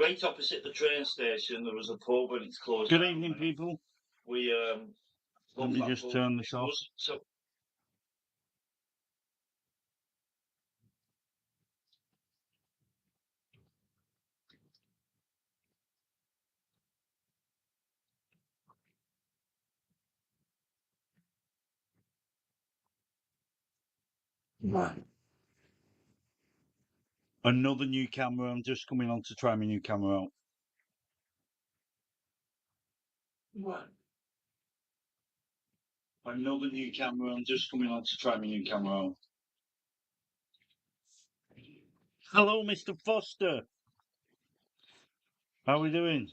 right opposite the train station, there was a pub and it's closed. Good evening, people. We Let me just turn this off. So Another new camera. I'm just coming on to try my new camera out. Another new camera. I'm just coming on to try my new camera out. Hello, Mr. Foster. How are we doing?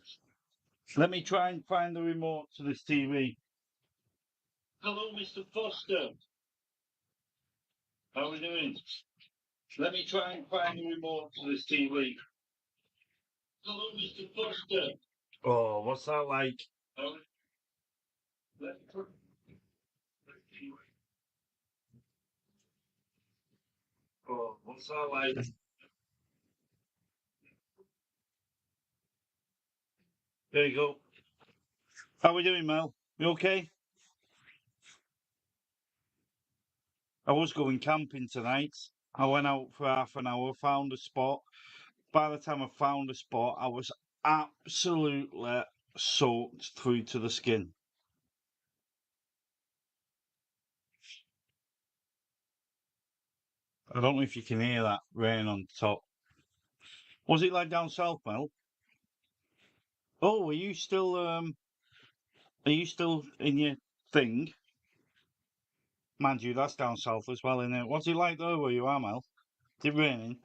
Let me try and find the remote to this TV. Hello, Mr. Foster. How are we doing? Let me try and find the remote to this TV. Hello, Mr. Foster. Oh, what's that like? Oh, what's that like? There you go. How are we doing, Mel? You okay? I was going camping tonight. I went out for half an hour, found a spot. By the time I found a spot, I was absolutely soaked through to the skin. I don't know if you can hear that rain on top. Was it like down south, Mel? Oh, are you still in your thing? Mind you, that's down south as well, isn't it? What's it like though where you are, Mel? Is it raining?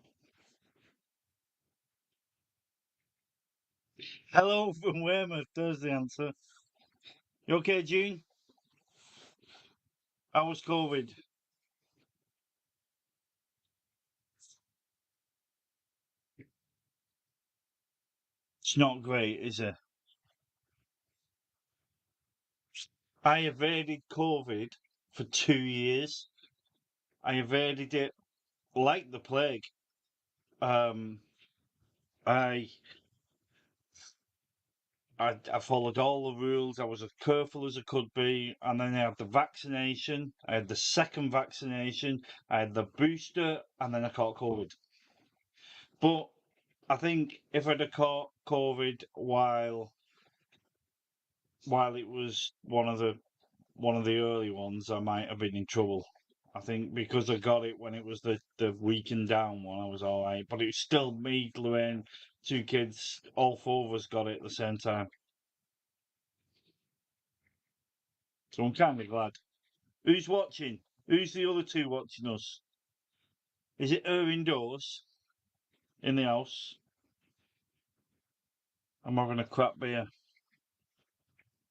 Hello from Weymouth, there's the answer. You okay, June? How was COVID? It's not great, is it? I evaded COVID for 2 years. I evaded it like the plague. Um, I, I followed all the rules. I was as careful as I could be, and then I had the vaccination. I had the second vaccination. I had the booster, and then I caught COVID. But I think if I'd have caught COVID while it was one of the early ones, I might have been in trouble. I think because I got it when it was the weakened down one, I was all right. But it was still me, Lorraine, two kids, all four of us got it at the same time. So I'm kind of glad. Who's watching? Who's the other two watching us? Is it her indoors in the house? I'm having a crap beer.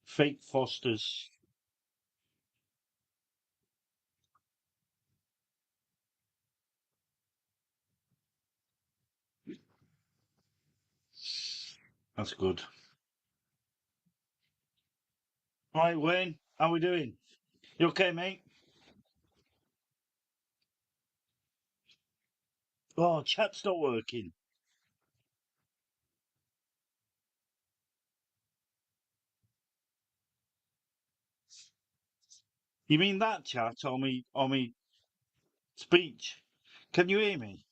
Fake Fosters. That's good. All right, Wayne, how we doing? You okay, mate? Oh, chat's not working. You mean that chat or me speech? Can you hear me?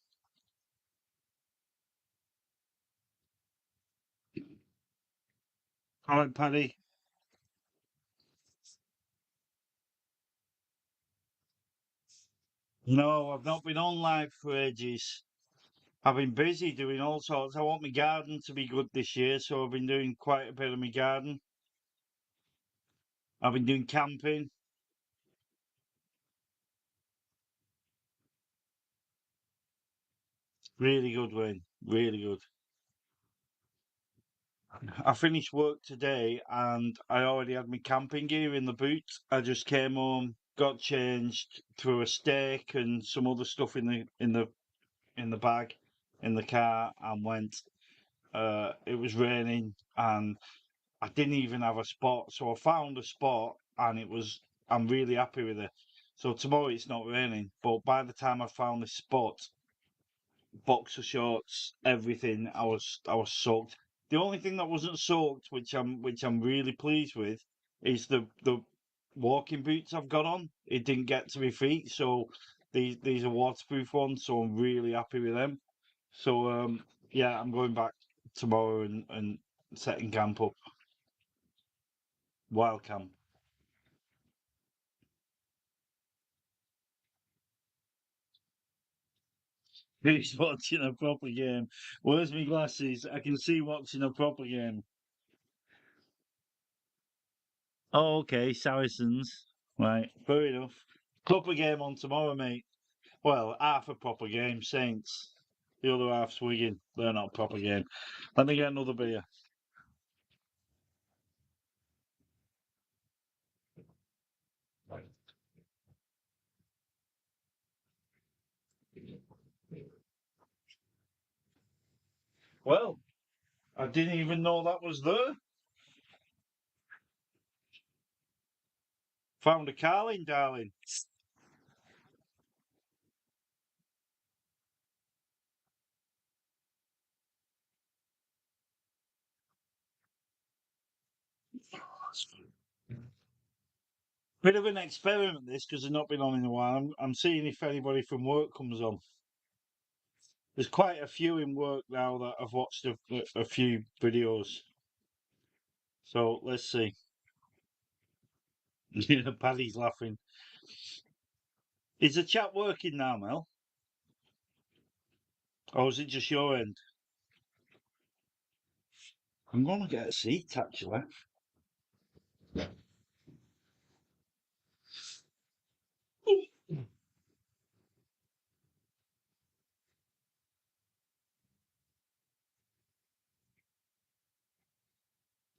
All right, Paddy. No, I've not been on live for ages. I've been busy doing all sorts. I want my garden to be good this year, so I've been doing quite a bit of my garden. I've been doing camping. Really good, Wayne. Really good. I finished work today and I already had my camping gear in the boot. I just came home, got changed, threw a steak and some other stuff in the bag in the car and went. It was raining and I didn't even have a spot, so I found a spot and I'm really happy with it. So tomorrow it's not raining, but by the time I found this spot, boxer shorts, everything. I was soaked. The only thing that wasn't soaked, which I'm really pleased with, is the walking boots I've got on. It didn't get to my feet, so these are waterproof ones. So I'm really happy with them. So yeah, I'm going back tomorrow and setting camp up. Wild camp. Who's watching a proper game? Where's my glasses? I can see watching a proper game. Oh, okay, Saracens. Right, fair enough. Proper game on tomorrow, mate. Well, half a proper game, Saints. The other half's Wigan. They're not a proper game. Let me get another beer. Well, I didn't even know that was there. Found a Carling, darling. Bit of an experiment, this, because I've not been on in a while. I'm seeing if anybody from work comes on. There's quite a few in work now that I've watched a few videos. So let's see. Yeah, Paddy's laughing. Is the chat working now, Mel? Or is it just your end? I'm going to get a seat, actually.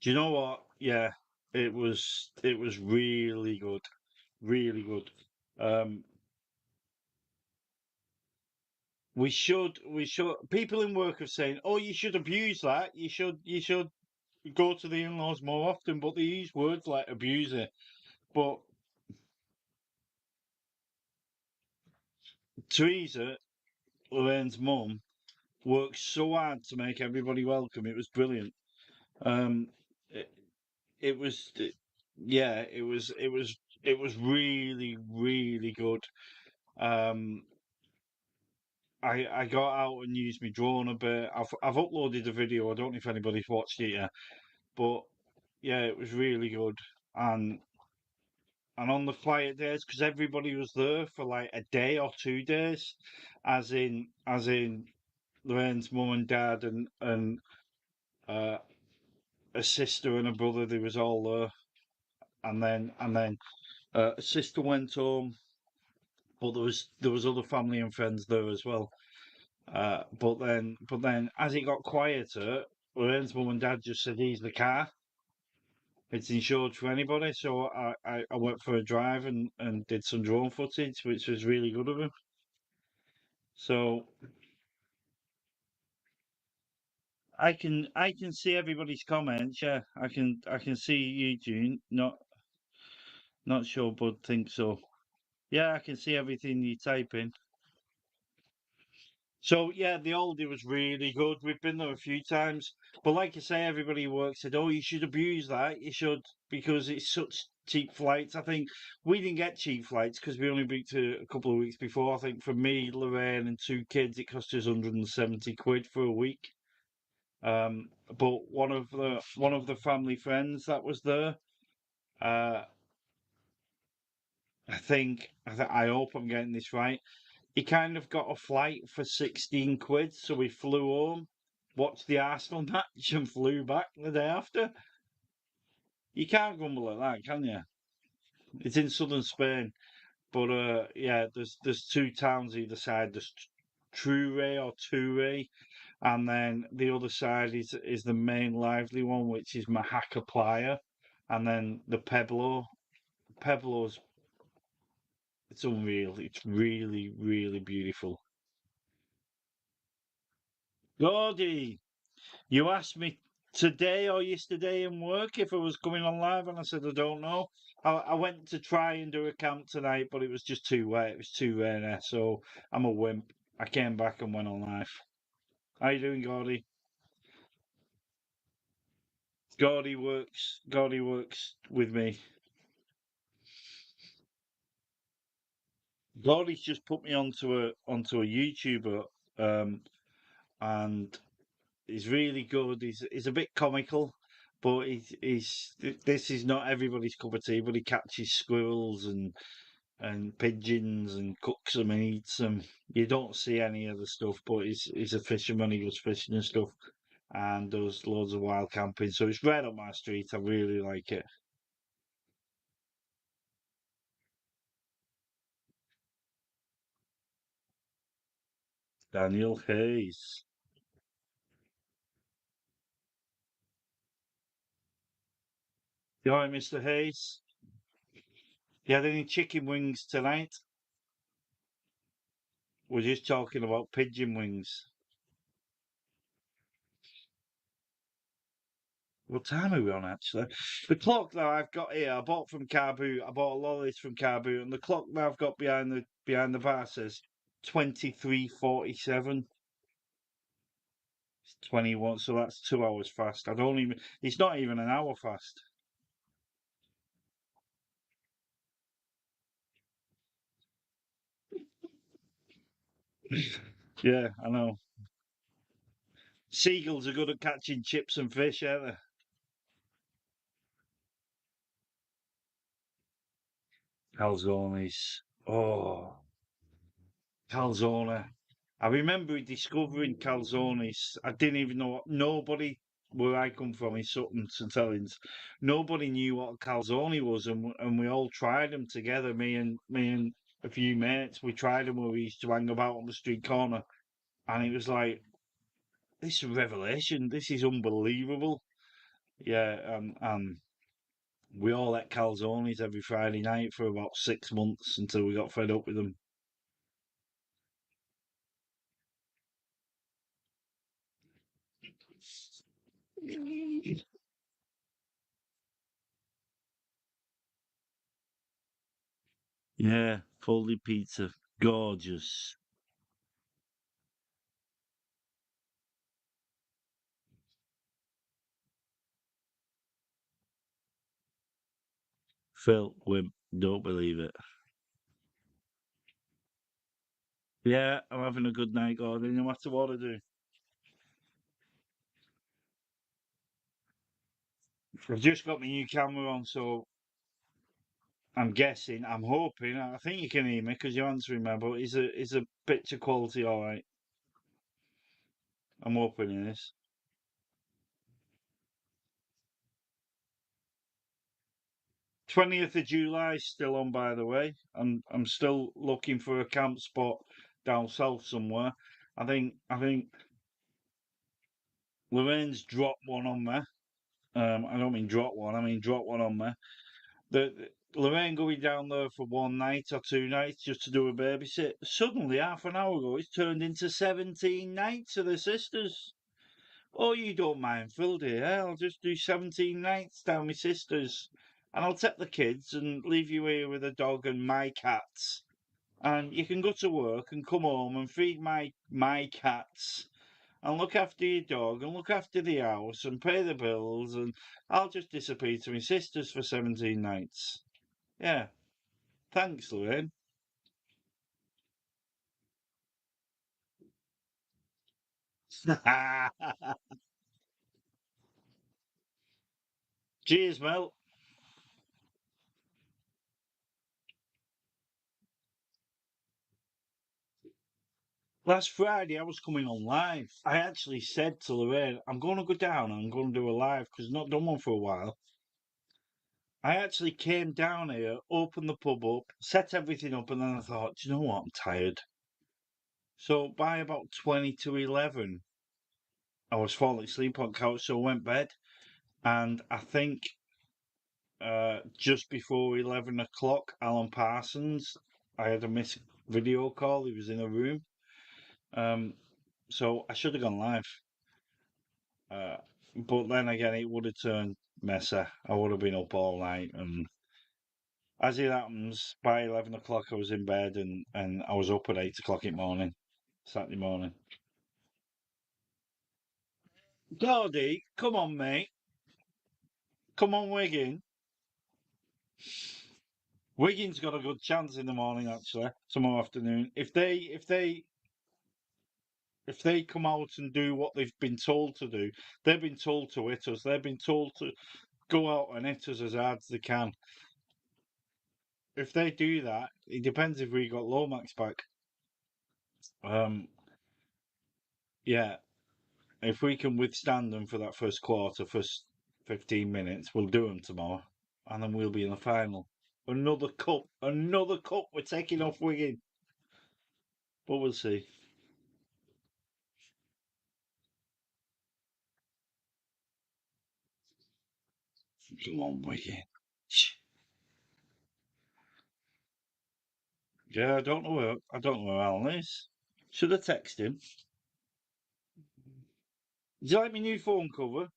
Do you know what? Yeah, it was really good. Really good. Um, we should people in work are saying, "Oh, you should abuse that. You should go to the in-laws more often," but they use words like abuse it. But Teresa, Lorraine's mum, worked so hard to make everybody welcome. It was brilliant. Um, it, it was, yeah, it was really, really good. Um, I got out and used my drone a bit. I've uploaded a video. I don't know if anybody's watched it yet, but yeah, it was really good. And and on the quiet days, because everybody was there for like a day or 2 days, as in Lorraine's mum and dad and uh, a sister and a brother. They was all there, and then a sister went home, but there was other family and friends there as well. But then, as it got quieter, Lorraine's mum and dad just said, "Here's the car. It's insured for anybody." So I went for a drive and did some drone footage, which was really good of him. So I can see everybody's comments. Yeah, I can see you, June. Not sure, Bud thinks so. Yeah, I can see everything you type in. So yeah, the oldie was really good. We've been there a few times, but like I say, everybody who works said, "Oh, you should abuse that. You should because it's such cheap flights." I think we didn't get cheap flights because we only booked a couple of weeks before. I think for me, Lorraine, and two kids, it cost us 170 quid for a week. But one of the family friends that was there, uh, I hope I'm getting this right. He kind of got a flight for 16 quid, so we flew home, watched the Arsenal match, and flew back the day after. You can't grumble at that, can you? It's in southern Spain, but yeah, there's two towns either side. There's Trure or Ture, and then the other side is the main lively one, which is Mahaca Playa, and then the Pueblo. Pueblo's it's unreal. It's really, really beautiful. Gordy, you asked me today or yesterday in work if I was coming on live, and I said I don't know. I went to try and do a camp tonight, but it was just too wet. It was too rainy, so I'm a wimp. I came back and went on live. How you doing, Gordy? Gordy works with me. Gordy's just put me onto a YouTuber, and he's really good. He's a bit comical, but this is not everybody's cup of tea. But he catches squirrels and pigeons and cooks them and eats them. You don't see any of the stuff, but he's a fisherman. He goes fishing and stuff, and does loads of wild camping. So it's right up my street. I really like it. Daniel Hayes. You all right, Mr. Hayes? You had any chicken wings tonight? We're just talking about pigeon wings. What time are we on, actually? The clock that I've got here, I bought from Car Boot. I bought a lot of this from Car Boot, and the clock that I've got behind the bar says 23:47. It's 21, so that's 2 hours fast. I don't even. It's not even an hour fast. Yeah, I know. Seagulls are good at catching chips and fish, aren't they? Calzones. Oh, calzone. I remember discovering calzones. I didn't even know nobody where I come from in Sutton St Helens. Nobody knew what a calzone was, and we all tried them together. Me and a few mates. We tried them where we used to hang about on the street corner, and it was like this is a revelation. This is unbelievable. Yeah, we all ate calzones every Friday night for about 6 months until we got fed up with them. Yeah, folded pizza, gorgeous. Phil Wimp, don't believe it. Yeah, I'm having a good night, Gordon, no matter what I do. I've just got my new camera on, so I'm guessing, I'm hoping, I think you can hear me because you're answering me, but is a picture quality all right? I'm hoping it is. 20th of July is still on, by the way. I'm still looking for a camp spot down south somewhere. I think Lorraine's dropped one on me. I don't mean drop one. I mean drop one on me. Lorraine going down there for one night or 2 nights just to do a babysit. Suddenly, half an hour ago, it's turned into 17 nights of the sisters. Oh, you don't mind, Phil, dear? I'll just do 17 nights down my sisters, and I'll take the kids and leave you here with a dog and my cats. And you can go to work and come home and feed my cats and look after your dog and look after the house and pay the bills, and I'll just disappear to my sisters for 17 nights. Yeah. Thanks, Lorraine. Cheers, Mel. Last Friday, I was coming on live. I actually said to Lorraine, I'm going to go down and I'm going to do a live because I've not done one for a while. I actually came down here, opened the pub up, set everything up, and then I thought, do you know what? I'm tired. So by about 20 to 11, I was falling asleep on couch, so I went bed. And I think just before 11 o'clock, Alan Parsons, I had a missed video call. He was in a room. Um, so I should have gone live. Uh, but then again, it would have turned messy. I would have been up all night. And as it happens, by 11 o'clock, I was in bed and I was up at 8 o'clock in the morning. Saturday morning. Gordy, come on, mate. Come on, Wigan. Wigan's got a good chance in the morning, actually, tomorrow afternoon. If they come out and do what they've been told to do, they've been told to hit us. They've been told to go out and hit us as hard as they can. If they do that, it depends if we got Lomax back. Yeah, if we can withstand them for that first quarter, first 15 minutes, we'll do them tomorrow, and then we'll be in the final. Another cup we're taking off Wigan, but we'll see. Come on, Wigan. Yeah, I don't know where Alan is. Should I text him? Do you like my new phone cover?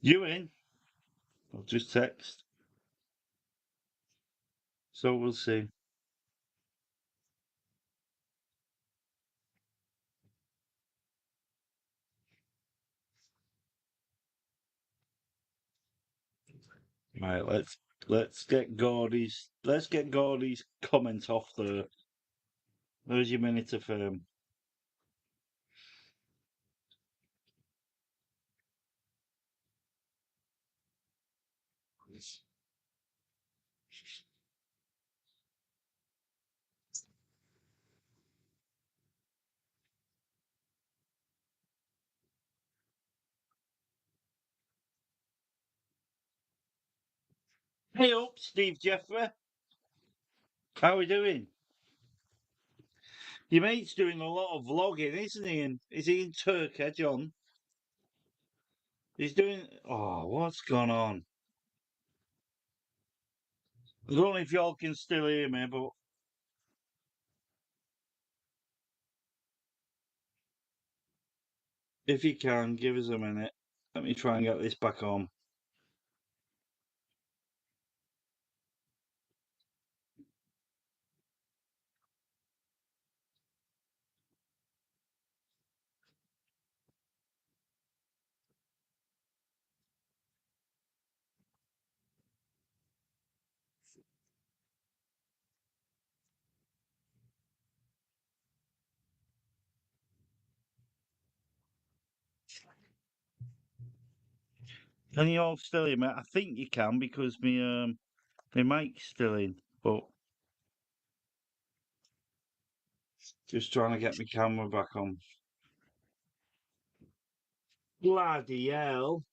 You in? I'll just text. So we'll see. Right, let's get Gordy's comment off there. There's your minute of fame. Hey up, Steve Jeffrey. How are we doing? Your mate's doing a lot of vlogging, isn't he? And is he in Turkey, John? He's doing. Oh, what's gone on? I don't know if y'all can still hear me, but if you can, give us a minute. Let me try and get this back on. Can you all still hear me? I think you can because my mic's still in, but just trying to get my camera back on. Bloody hell.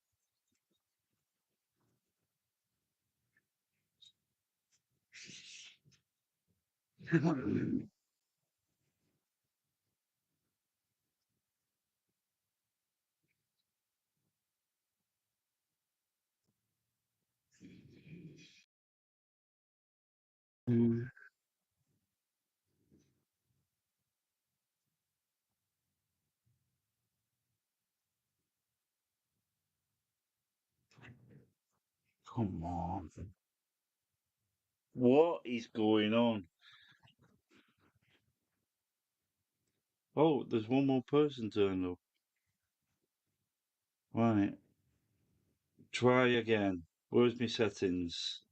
Come on. What is going on? Oh, there's one more person turned up. Right. Try again. Where's my settings?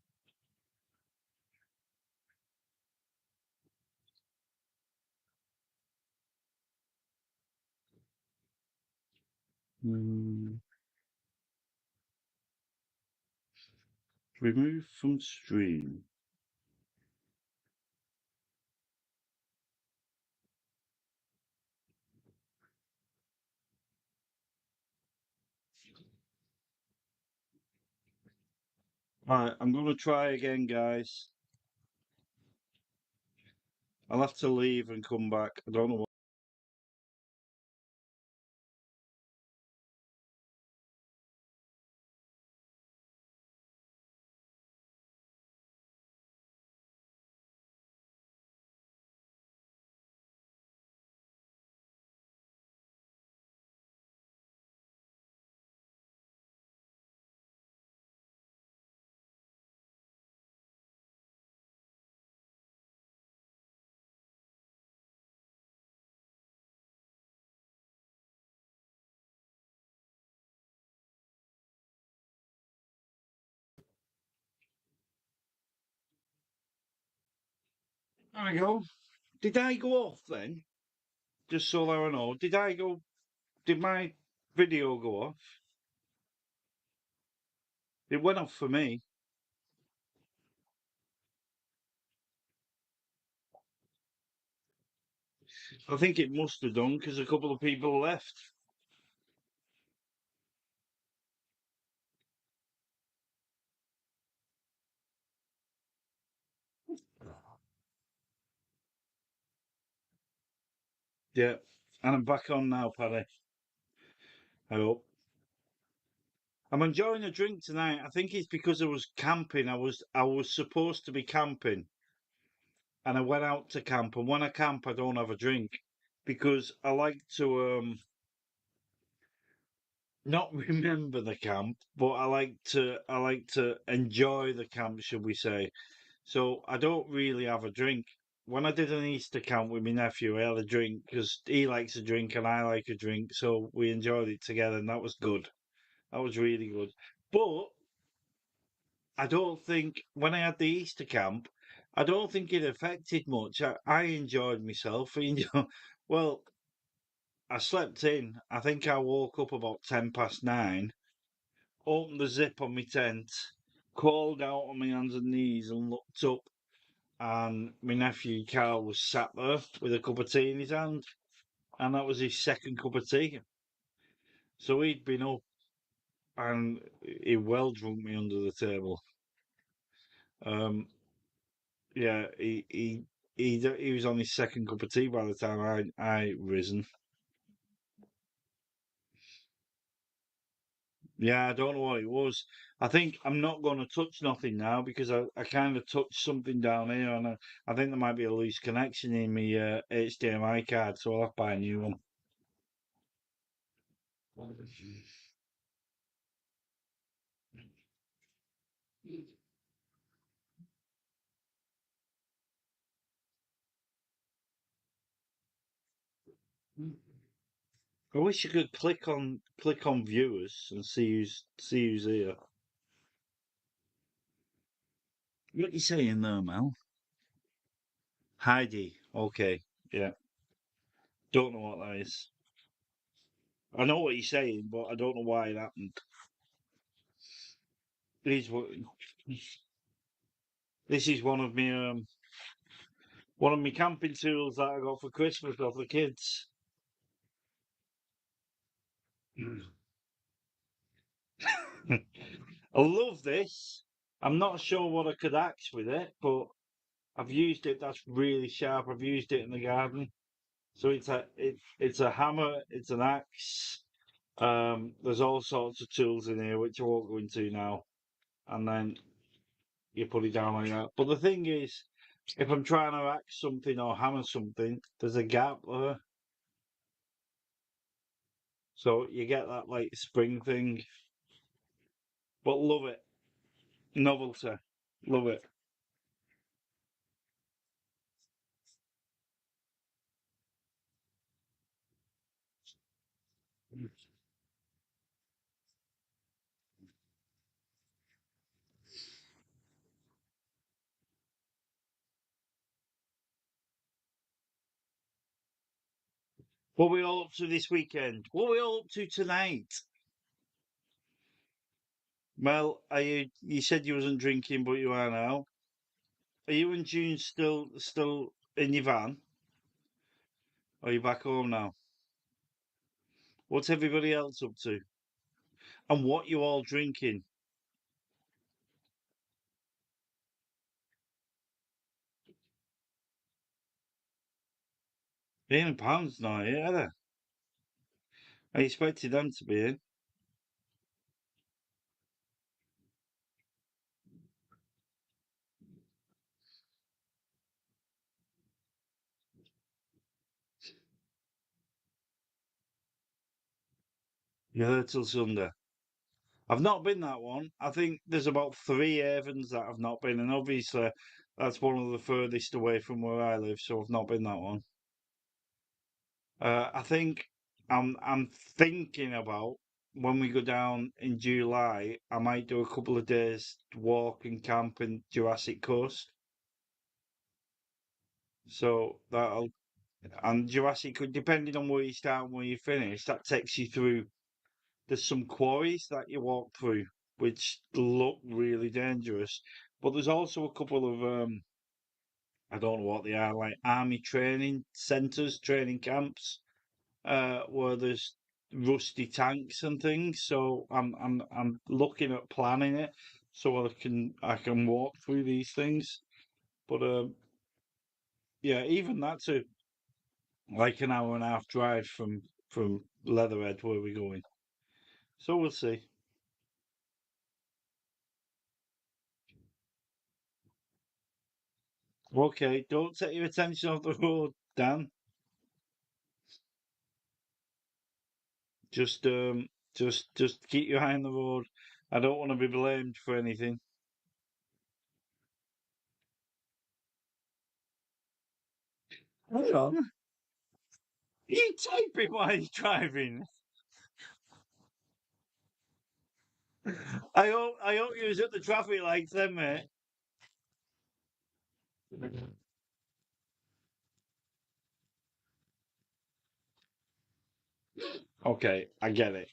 Remove from stream. Right, I'm going to try again, guys. I'll have to leave and come back. I don't know There we go. Did I go off then? Just so I know. Did I go? Did my video go off? It went off for me. I think it must have done because a couple of people left. Yeah. And I'm back on now, Paddy. I hope. I'm enjoying a drink tonight. I think it's because I was camping. I was supposed to be camping, and I went out to camp. And when I camp, I don't have a drink because I like to not remember the camp, but I like to enjoy the camp, should we say? So I don't really have a drink. When I did an Easter camp with my nephew, I had a drink because he likes a drink and I like a drink, so we enjoyed it together, and that was good. That was really good. But I don't think when I had the Easter camp, I don't think it affected much. I enjoyed myself. Well, I slept in. I think I woke up about 9:10, opened the zip on my tent, crawled out on my hands and knees and looked up, and my nephew Carl was sat there with a cup of tea in his hand, and that was his second cup of tea. So he'd been up, and he well drunk me under the table. Um, yeah, he was on his second cup of tea by the time I risen. Yeah, I don't know what it was. I think I'm not going to touch nothing now because I kind of touched something down here, and I think there might be a loose connection in my HDMI card, so I'll have to buy a new one. I wish you could click on viewers and see who's here. What you saying there, Mel? Heidi. Okay, yeah. Don't know what that is. I know what you're saying, but I don't know why it happened. This what this is one of my camping tools that I got for Christmas off the kids. I love this. I'm not sure what I could axe with it, but I've used it. That's really sharp. I've used it in the garden. So it's a hammer. It's an axe. There's all sorts of tools in here which I won't go into now. And then you put it down like that. But the thing is, if I'm trying to axe something or hammer something, there's a gap there. So you get that like spring thing. But love it. Novelty. Love it. What we all up to this weekend? What we all up to tonight? Well, you said you wasn't drinking, but you are now. Are you and June still in your van? Or are you back home now? What's everybody else up to? And what you all drinking? Ian and Pound's not here, are they? I expected them to be in. You're there till Sunday. I've not been that one. I think there's about 3 Avons that I've not been, and obviously that's one of the furthest away from where I live, so I've not been that one. I think I'm thinking about when we go down in July, I might do a couple of days walk and camp in Jurassic Coast. So that'll and Jurassic, depending on where you start and where you finish, that takes you through. There's some quarries that you walk through, which look really dangerous. But there's also a couple of I don't know what they are, like army training centres, training camps, where there's rusty tanks and things. So I'm looking at planning it so I can walk through these things. But yeah, even that's a like an hour and a half drive from Leatherhead where we're going. So we'll see. Okay, don't take your attention off the road, Dan. Just just keep your eye on the road. I don't want to be blamed for anything. Hang on. You typing while you're driving. I hope you was at the traffic lights then, mate. Okay, I get it.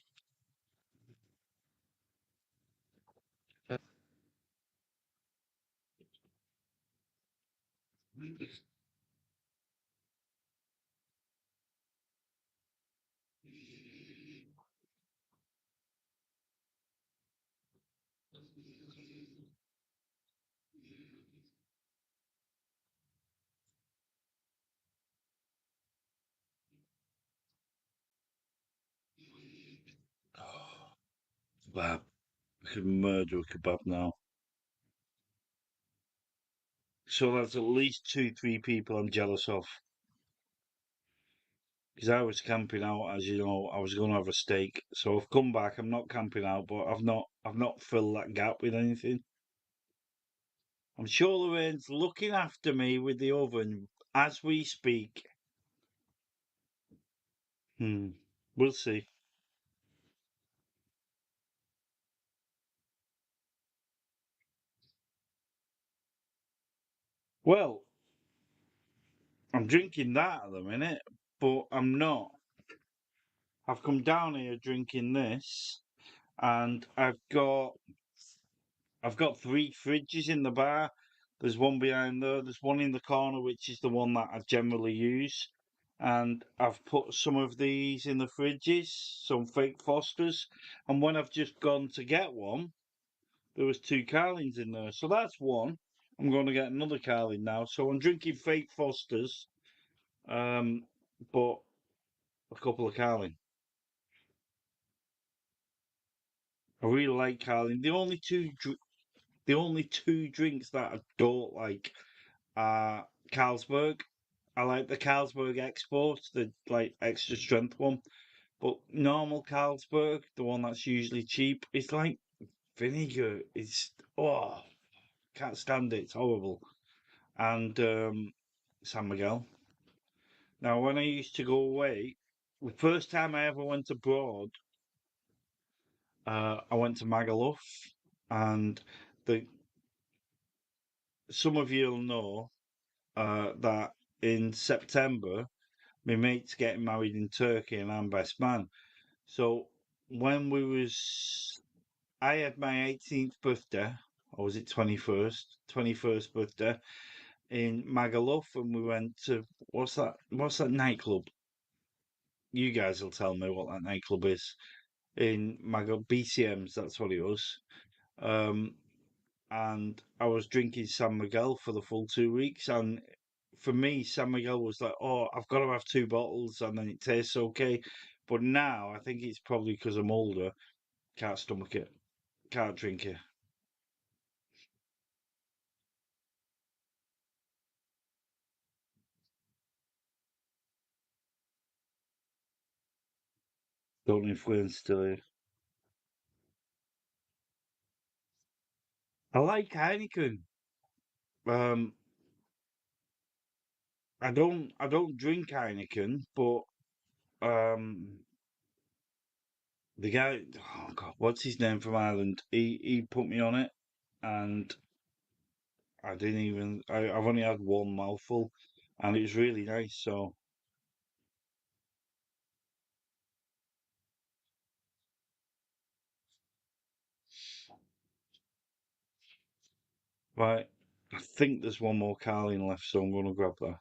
Kebab. I could murder a kebab now. So that's at least two, three people I'm jealous of. Because I was camping out, as you know, I was going to have a steak. So I've come back. I'm not camping out, but I've not filled that gap with anything. I'm sure Lorraine's looking after me with the oven as we speak. Hmm. We'll see. Well, I'm drinking that at the minute, but I'm not. I've come down here drinking this, and I've got three fridges in the bar. There's one behind there. There's one in the corner, which is the one that I generally use. And I've put some of these in the fridges, some fake Fosters. And when I've just gone to get one, there was two Carlings in there. So that's one. I'm going to get another Carling now. So I'm drinking fake Fosters, but a couple of Carling. I really like Carling. The only two drinks that I don't like Carlsberg. I like the Carlsberg Export, the like extra strength one. But normal Carlsberg, the one that's usually cheap, it's like vinegar. It's can't stand it. It's horrible. And San Miguel. Now, when I used to go away, the first time I ever went abroad, I went to Magaluf, and the some of you'll know that in September my mate's getting married in Turkey and I'm best man. So when I had my 18th birthday, or was it 21st? 21st birthday in Magaluf, and we went to What's that nightclub? You guys will tell me what that nightclub is in Magal BCM's. That's what it was. Um, and I was drinking San Miguel for the full 2 weeks, and for me, San Miguel was like, oh, I've got to have two bottles, and then it tastes okay. But now I think it's probably because I'm older, can't stomach it, can't drink it. Don't influence still. I like Heineken. Um, I don't drink Heineken, but um, the guy, oh God, what's his name from Ireland? He put me on it, and I didn't even. I've only had one mouthful. and it was really nice. So, right, I think there's one more Carling left, so I'm going to grab that.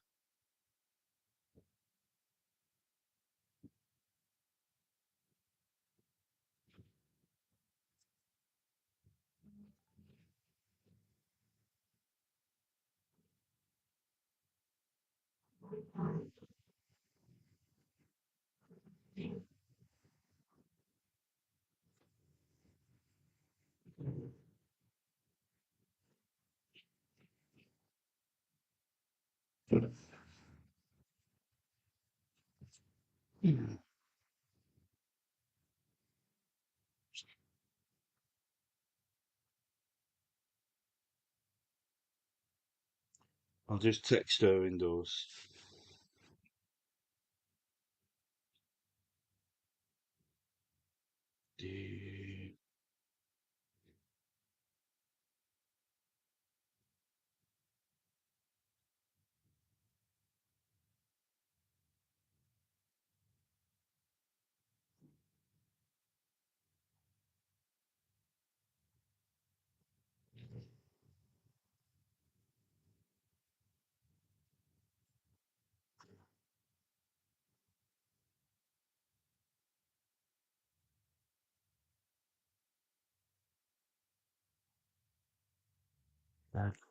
I'll just text her indoors.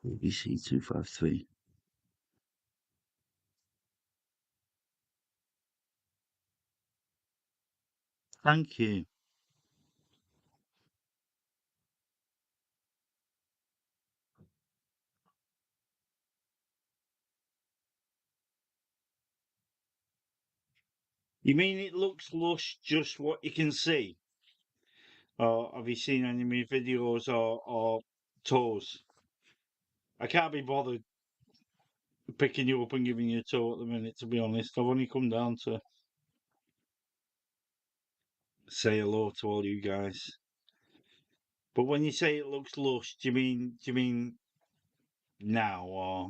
BBC 253. Thank you. You mean it looks lush just what you can see? Or have you seen any of my videos or toes? I can't be bothered picking you up and giving you a toe at the minute, to be honest. I've only come down to say hello to all you guys. But when you say it looks lush, do you mean now or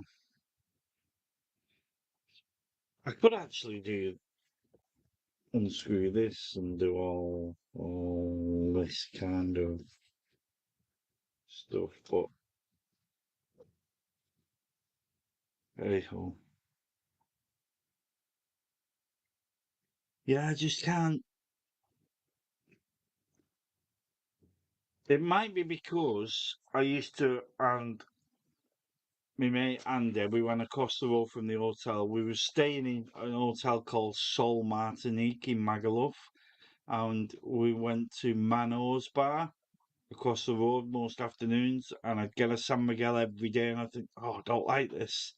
I could actually do unscrew this and do all this kind of stuff, but hey ho. Yeah, I just can't. It might be because I used to, and my mate Andy, we went across the road from the hotel. We were staying in an hotel called Sol Martinique in Magaluf, and we went to Mano's Bar across the road most afternoons, and I'd get a San Miguel every day, and I think, oh, I don't like this.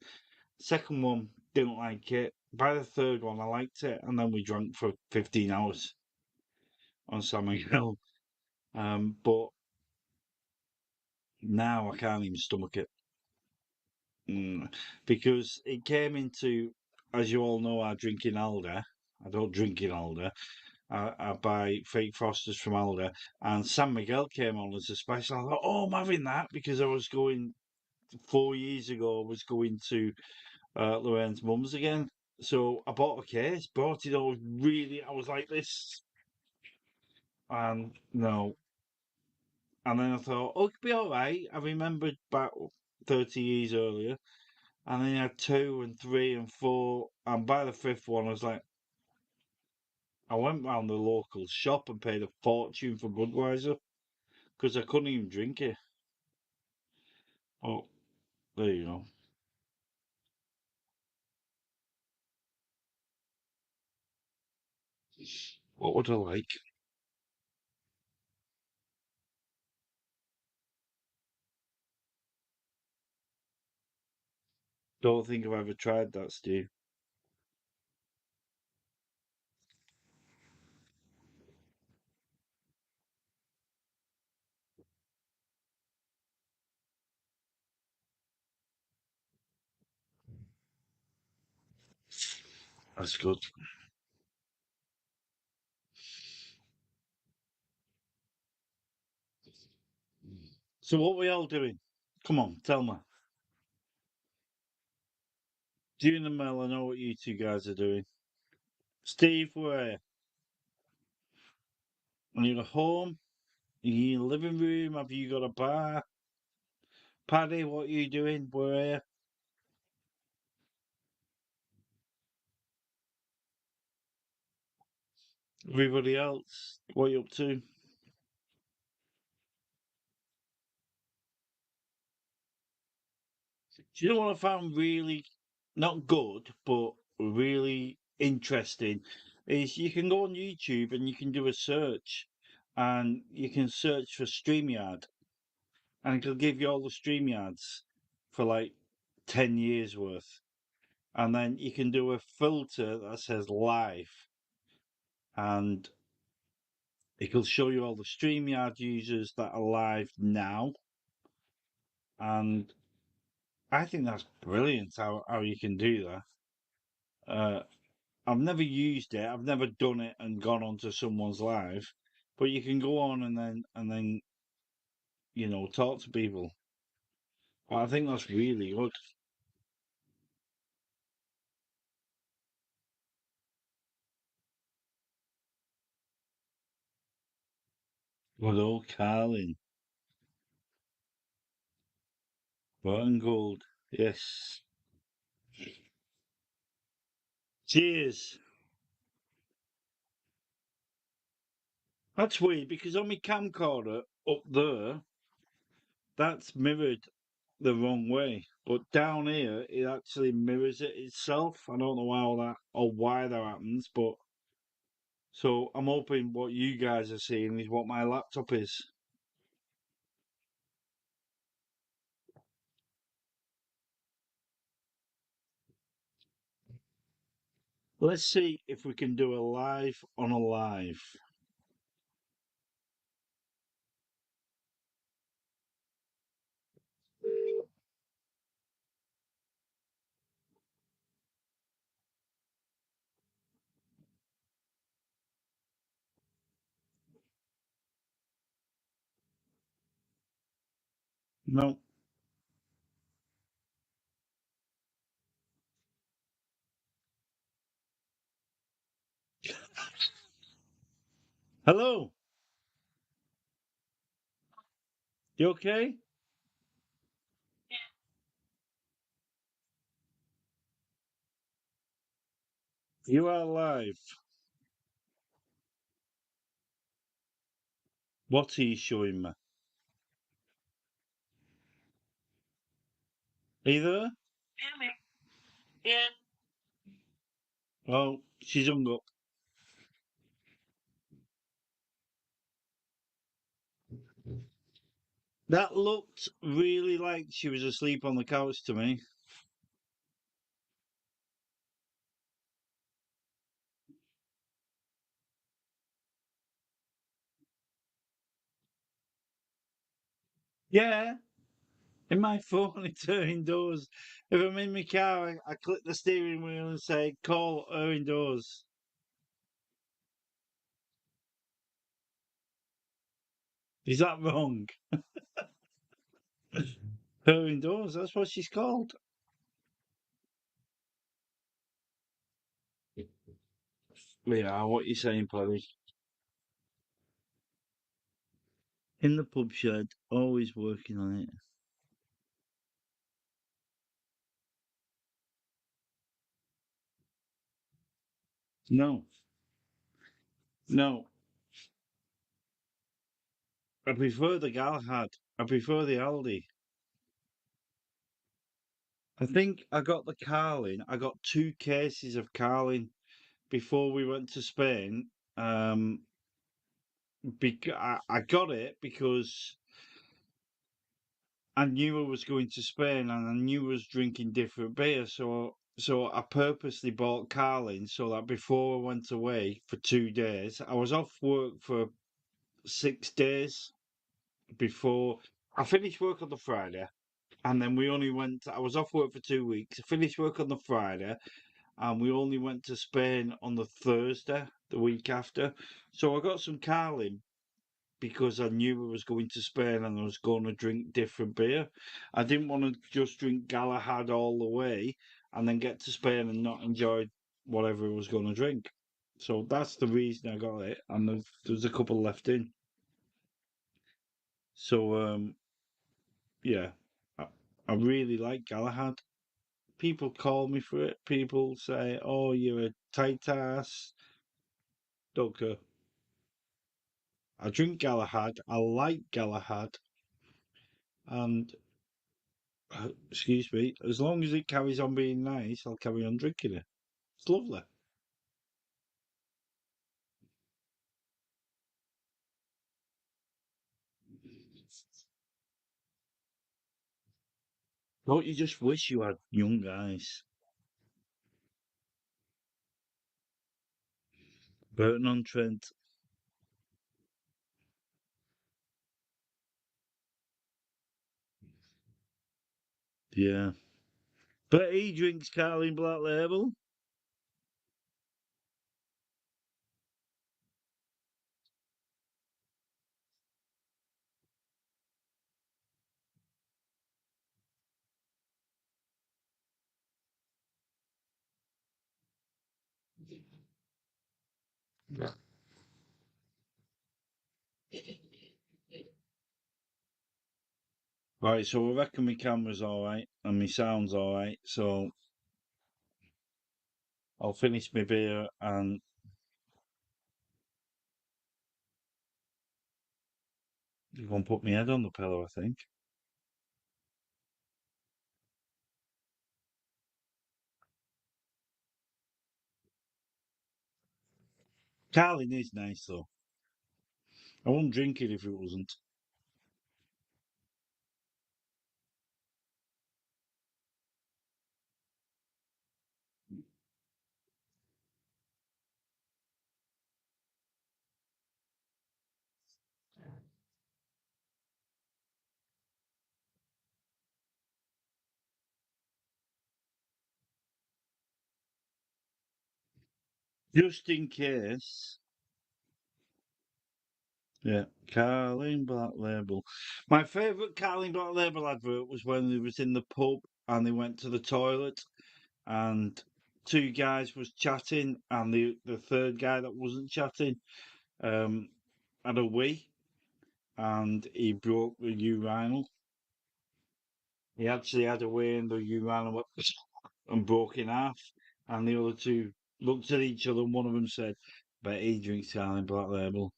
Second one, didn't like it. By the third one, I liked it, and then we drank for 15 hours on San Miguel. But now I can't even stomach it. Because it came into, as you all know, I drink in Alder. I don't drink in Alder. I buy fake Fosters from Alder. And San Miguel came on as a special. I thought, oh, I'm having that because I was going 4 years ago. I was going to Lorraine's mum's again. So I bought a case, brought it all really. I was like this, and no. And then I thought, oh, it could be all right. I remembered back 30 years earlier. And then you had two and three and four. And by the fifth one, I was like, I went round the local shop and paid a fortune for Budweiser because I couldn't even drink it. Oh, there you go. What would I like? Don't think I've ever tried that, Steve. That's good. So what we all doing? Come on, tell me. June and Mel, I know what you two guys are doing. Steve, where? Are you at home? Are you in the living room? Have you got a bar? Paddy, what are you doing? Where? Everybody else, what are you up to? Do you know what I found really not good, but really interesting? Is you can go on YouTube and you can do a search and you can search for StreamYard and it'll give you all the StreamYards for like 10 years worth. And then you can do a filter that says live and it'll show you all the StreamYard users that are live now. And I think that's brilliant how you can do that. I've never used it. I've never done it and gone onto someone's live, but you can go on and then talk to people. I think that's really good. Good old Carlin, and gold. Yes. Cheers. That's weird because on my camcorder up there, that's mirrored the wrong way. But down here, it actually mirrors it itself. I don't know how that or why that happens, but so I'm hoping what you guys are seeing is what my laptop is. Let's see if we can do a live on a live. No. Hello. You okay? You are live. What are you showing me? Are you there? Yeah. Oh, she's hung up. That looked really like she was asleep on the couch to me. Yeah. In my phone, it's her indoors. If I'm in my car, I click the steering wheel and say, call her indoors. Is that wrong? Her indoors, that's what she's called. Yeah, what you saying, Paddy? In the pub shed, always working on it. No, no. I prefer the Galahad. I prefer the Aldi. I think I got the Carlin. I got 2 cases of Carlin before we went to Spain. Um, I got it because I knew I was going to Spain and I knew I was drinking different beer. So I purposely bought Carlin so that before I went away for 2 days, I was off work for 6 days before I finished work on the Friday, and then we only went. I was off work for 2 weeks. I finished work on the Friday, and we only went to Spain on the Thursday, the week after. So I got some Carling because I knew I was going to Spain and I was going to drink different beer. I didn't want to just drink Galahad all the way. and then get to Spain and not enjoy whatever I was going to drink. So that's the reason I got it, and there's a couple left in. So yeah, I, I really like Galahad. People call me for it. People say, "Oh, you're a tight ass." Don't care. I drink Galahad. I like Galahad, and excuse me, as long as it carries on being nice, I'll carry on drinking it. It's lovely. Don't you just wish you had young eyes? Burton on Trent. Yeah. But he drinks Carling Black Label. Right, so I reckon my camera's alright and my sound's alright, so I'll finish my beer and you're going to put my head on the pillow, I think. Carling is nice though. I wouldn't drink it if it wasn't. Just in case. Yeah, Carling Black Label. My favourite Carling Black Label advert was when they was in the pub and they went to the toilet and two guys was chatting and the third guy that wasn't chatting um had a wee and he broke the urinal. He actually had a wee in the urinal and broke in half and the other two looked at each other and one of them said, "Bet he drinks Carling Black Label."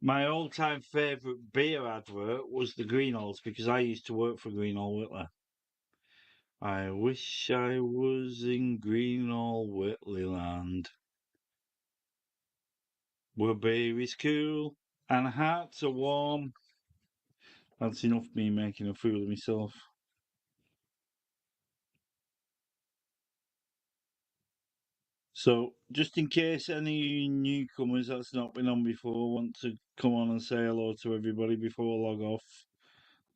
My all-time favourite beer advert was the Greenhalghs because I used to work for Greenhall Whitley. I wish I was in Greenhall Whitley land, where beer is cool and hearts are warm. That's enough of me making a fool of myself. So, just in case any newcomers that's not been on before want to come on and say hello to everybody before I log off,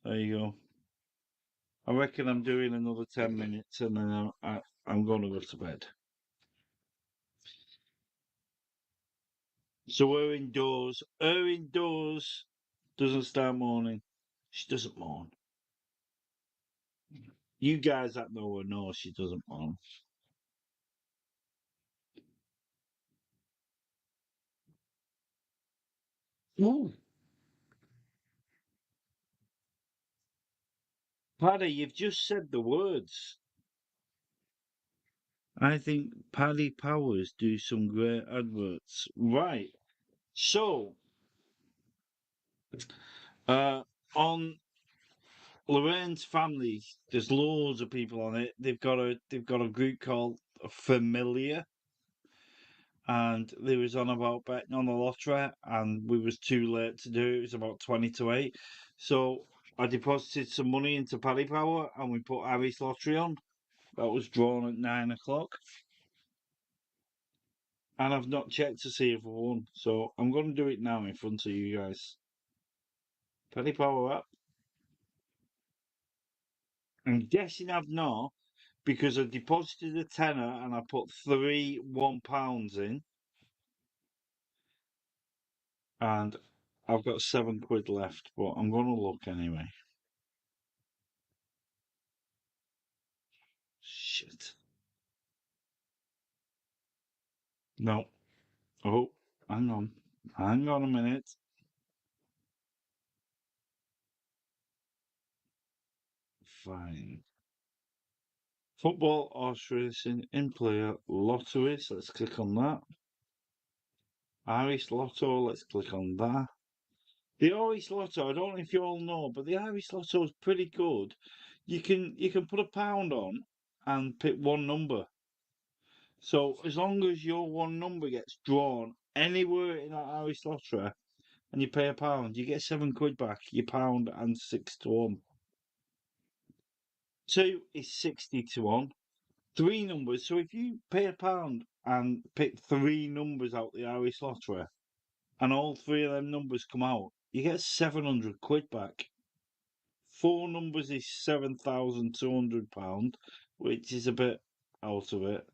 there you go. I reckon I'm doing another 10 minutes and then I'm going to go to bed. So her indoors, doesn't start mourning. She doesn't mourn. You guys that know her know she doesn't mourn. Ooh. Paddy, you've just said the words. I think Paddy Powers do some great adverts. Right. So, uh, on Lorraine's Family, there's loads of people on it. They've got a group called Familiar, and they was on about betting on the lottery, and we was too late to do it. It was about 20 to 8. So I deposited some money into Paddy Power, and we put Harry's lottery on. That was drawn at 9 o'clock, and I've not checked to see if I won. So I'm going to do it now in front of you guys. Paddy Power up. I'm guessing I've not because I deposited a tenner and I put three £1 in, and I've got £7 left, but I'm going to look anyway. shit. No. Oh, hang on. Hang on a minute. Fine. Football, horse racing, in-player, lotteries. Let's click on that. Irish Lotto. Let's click on that. The Irish Lotto, I don't know if you all know, but the Irish Lotto is pretty good. You can put £1 on and pick one number. So as long as your one number gets drawn anywhere in that Irish Lottery and you pay £1, you get £7 back, your pound and 6-1. 2 is 60-1. 3 numbers. So if you pay £1 and pick 3 numbers out the Irish Lottery and all 3 of them numbers come out, you get £700 back. 4 numbers is £7,200, which is a bit out of it.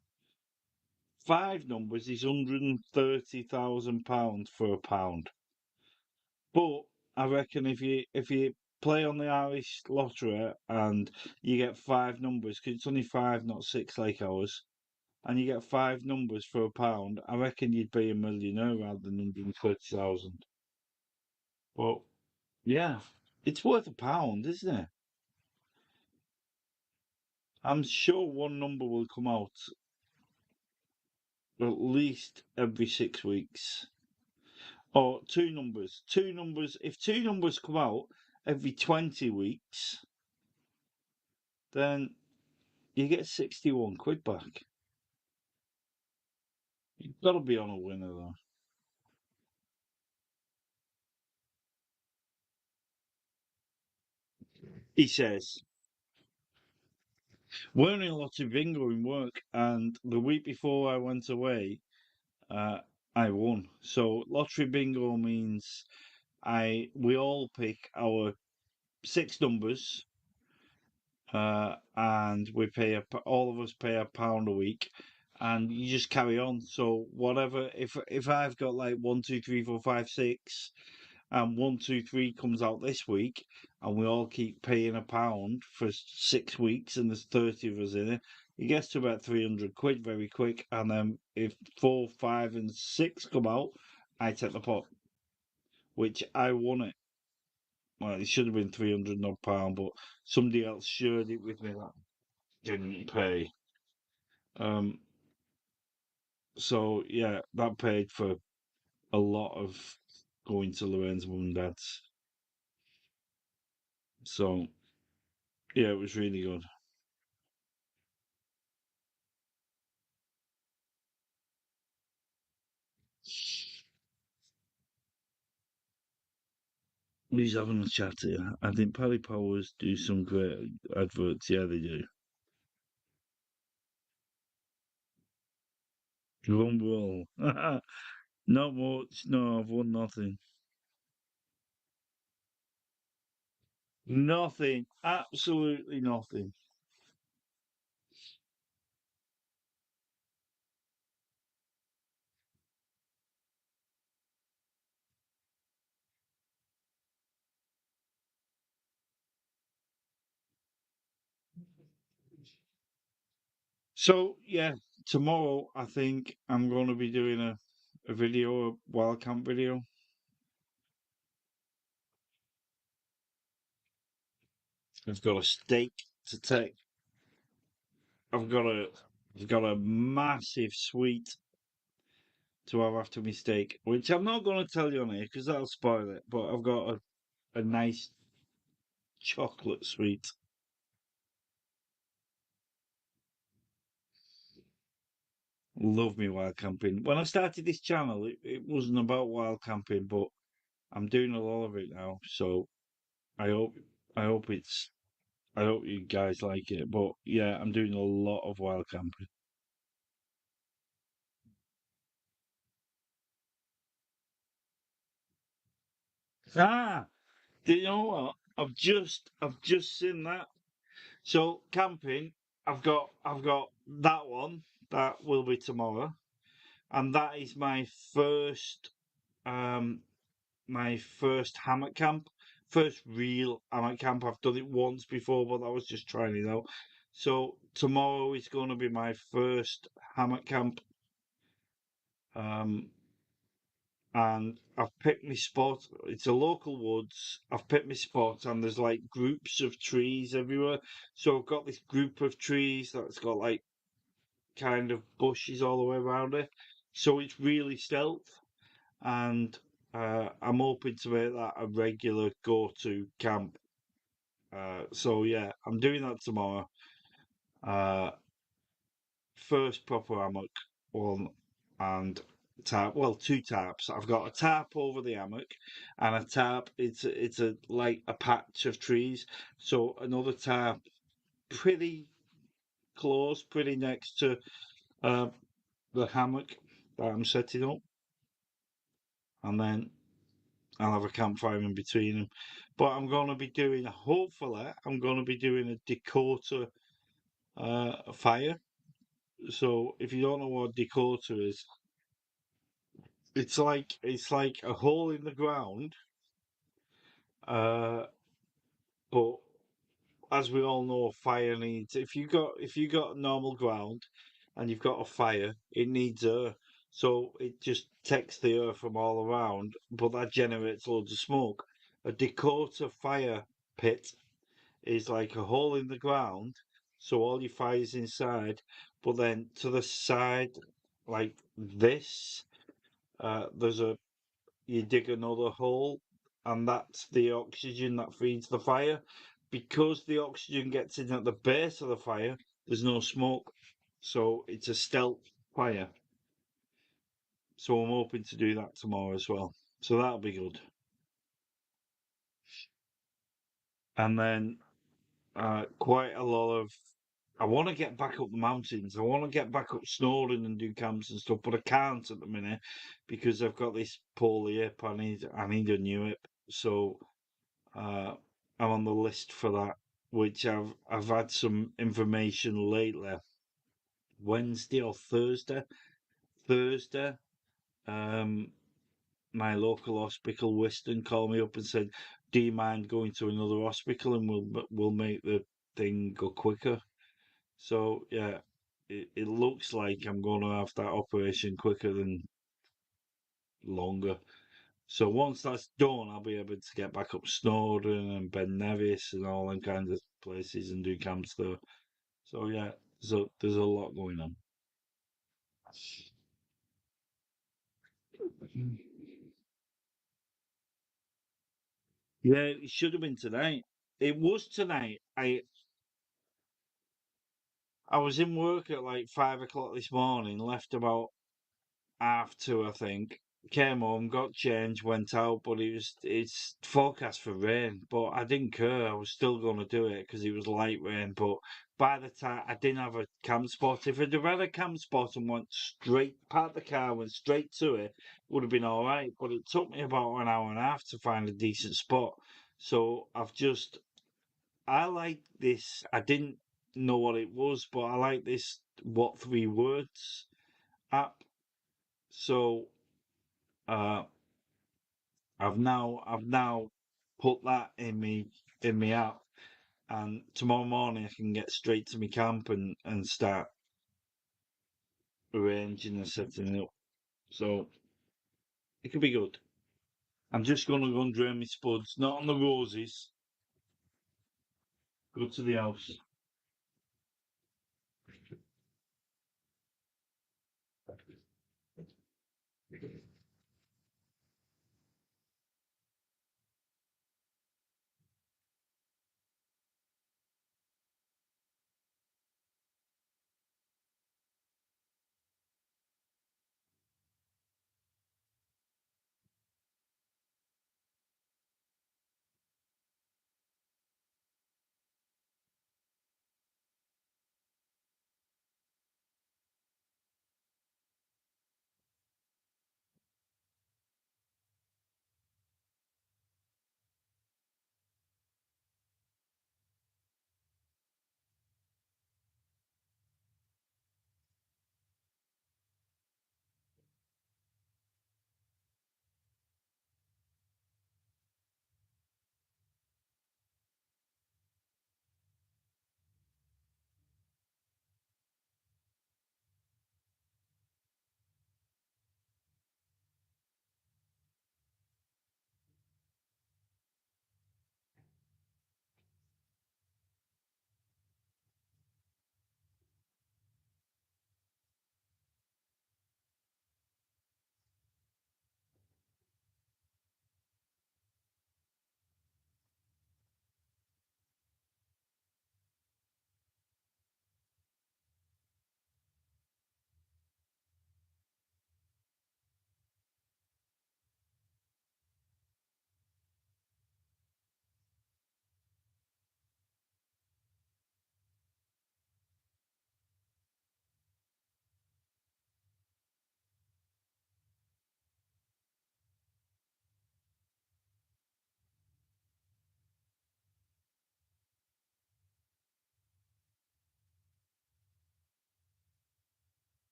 5 numbers is £130,000 for £1. But I reckon if you play on the Irish Lottery and you get 5 numbers, because it's only 5, not 6 like ours, and you get 5 numbers for £1, I reckon you'd be a millionaire rather than 130,000. But yeah, it's worth £1, isn't it? I'm sure one number will come out at least every 6 weeks. Or 2 numbers. 2 numbers. If 2 numbers come out every 20 weeks, then you get £61 back. You've got to be on a winner, though. He says, we're in a lot of bingo in work, and the week before I went away, I won. So lottery bingo means we all pick our 6 numbers, and all of us pay £1 a week, and you just carry on. So whatever, if I've got like 1, 2, 3, 4, 5, 6, and 1, 2, 3 comes out this week, and we all keep paying £1 for 6 weeks, and there's 30 of us in it gets to about £300 very quick. And then if 4, 5, and 6 come out, I take the pot, which I won it. Well, it should have been £300 odd pound, but somebody else shared it with me that didn't pay. So yeah, that paid for a lot of going to Lorraine's mum and dad's. So yeah, it was really good. Who's having a chat here? I think Paddy Powers do some great adverts. Yeah, they do. Drum roll. Not much. No, I've won nothing. Nothing. Absolutely nothing. So yeah, tomorrow I think I'm going to be doing a video, a wild camp video. I've got a steak to take. I've got a I've got a massive sweet to have after my steak, which I'm not going to tell you on here because that'll spoil it. But I've got a nice chocolate sweet. Love me wild camping. When I started this channel, it wasn't about wild camping, but I'm doing a lot of it now. So I hope I hope it's I hope you guys like it. But yeah, I'm doing a lot of wild camping. Ah, do you know what? I've just seen that. So camping, I've got that one that will be tomorrow, and that is um my first hammock camp, first real hammock camp. I've done it once before, but that was just trying it out. So tomorrow is going to be my first hammock camp. And I've picked my spot. It's a local woods. I've picked my spot, and there's like groups of trees everywhere. So I've got this group of trees that's got like kind of bushes all the way around it. So it's really stealth, and I'm hoping to make that a regular go-to camp. So yeah, I'm doing that tomorrow. Uh, First proper hammock one and tarp. Well, two tarps. I've got a tarp over the hammock and a tarp. It's a like a patch of trees. So another tarp, pretty close, pretty next to uh, the hammock that I'm setting up, and then I'll have a campfire in between them. But I'm going to be doing, hopefully, I'm going to be doing a Dakota fire. So if you don't know what Dakota is, it's like a hole in the ground, uh, but as we all know, fire needs if you got normal ground and you've got a fire, it needs air. So it just takes the air from all around, but that generates loads of smoke. A Dakota fire pit is like a hole in the ground, so all your fire's inside, but then to the side, like this, there's a you dig another hole, and that's the oxygen that feeds the fire. Because the oxygen gets in at the base of the fire, there's no smoke, so it's a stealth fire. So I'm hoping to do that tomorrow as well. So that'll be good. And then quite a lot of. I want to get back up the mountains. I want to get back up Snowdon and do camps and stuff, but I can't at the minute because I've got this poorly hip. I need a new hip. So Uh, I'm on the list for that, which I've had some information lately. Wednesday or Thursday. Thursday, um, my local hospital, Whiston, called me up and said, "Do you mind going to another hospital and we'll make the thing go quicker?" So yeah, it looks like I'm going to have that operation quicker than longer. So once that's done, I'll be able to get back up Snowdon and Ben Nevis and all them kinds of places and do camps there. So yeah, so there's a lot going on. Yeah, it should have been tonight. It was tonight. I was in work at like 5 o'clock this morning, left about half two, I think. Came home, got changed, went out, but it's forecast for rain. But I didn't care. I was still going to do it because it was light rain. But by the time I didn't have a camp spot, if I'd have had a camp spot and went straight, parked the car, went straight to it, would have been all right. But it took me about an hour and a half to find a decent spot. So I like this. I didn't know what it was, but I like this What Three Words app. So uh, I've now put that in me app, and tomorrow morning I can get straight to my camp and start arranging and setting it up. So it could be good. I'm just gonna go and drain my spuds, not on the roses. Go to the house.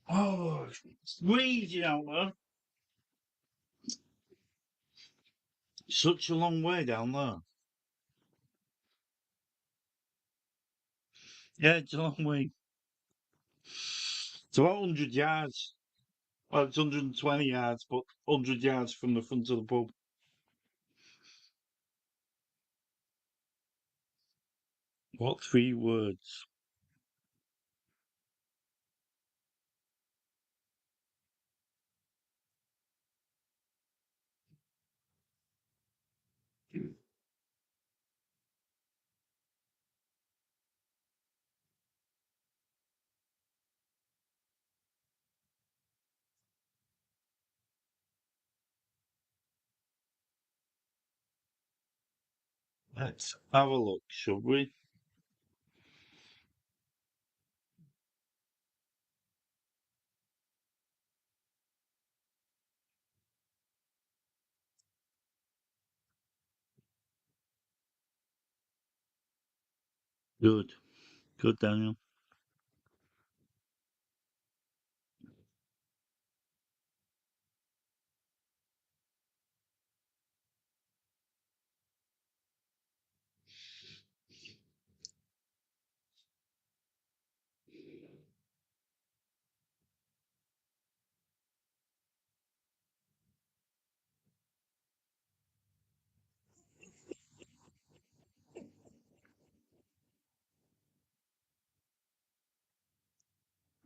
Oh, it's freezing out there. Such a long way down there. Yeah, it's a long way. It's about 100 yards. Well, it's 120 yards, but 100 yards from the front of the pub. What 3 words? Let's have a look, shall we? Good. Good, Daniel.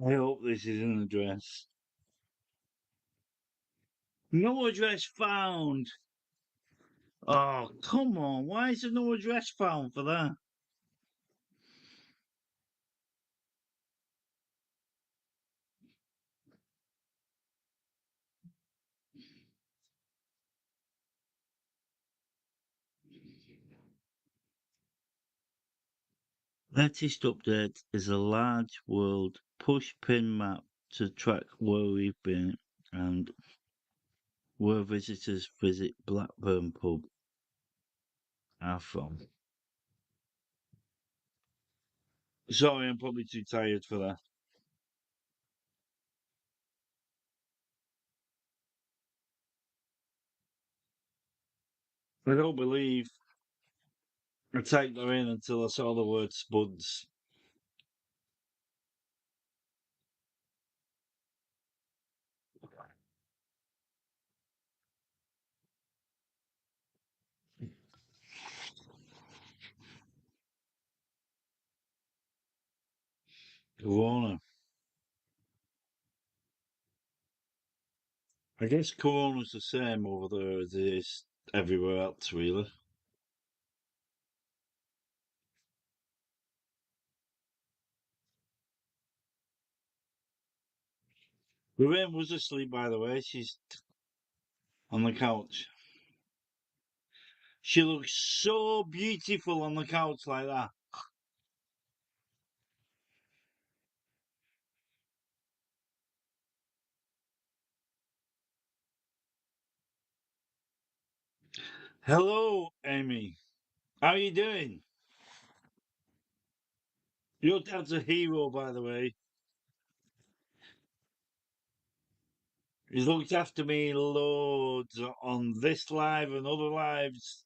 I hope this is an address. No address found. Oh, come on. Why is there no address found for that? Latest update is a large world push pin map to track where we've been and where visitors visit Blackburn Pub are from. Sorry, I'm probably too tired for that. I don't believe I typed that in until I saw the word spuds. Corona. I guess Corona's the same over there as it is everywhere else, really. Lorraine was asleep, by the way. She's on the couch. She looks so beautiful on the couch like that. Hello, Amy. How are you doing? Your dad's a hero, by the way. He's looked after me loads on this live and other lives.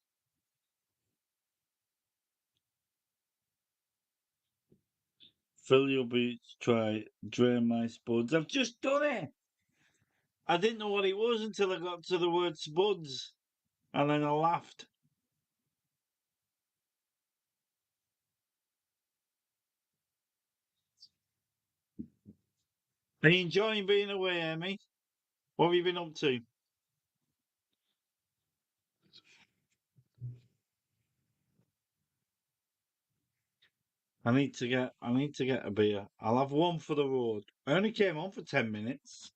Fill your boots, try drain my spuds. I've just done it. I didn't know what it was until I got to the word spuds, and then I laughed. Are you enjoying being away, Amy? What have you been up to? I need to get a beer. I'll have one for the road. I only came on for 10 minutes.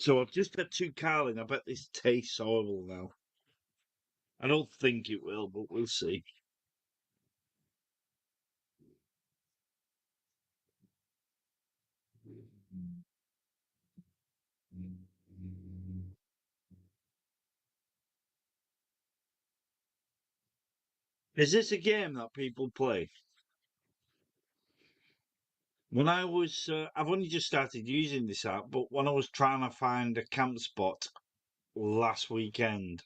So I've just had 2 Carling. I bet this tastes horrible now. I don't think it will, but we'll see. Is this a game that people play? When I was, I've only just started using this app, but when I was trying to find a camp spot last weekend,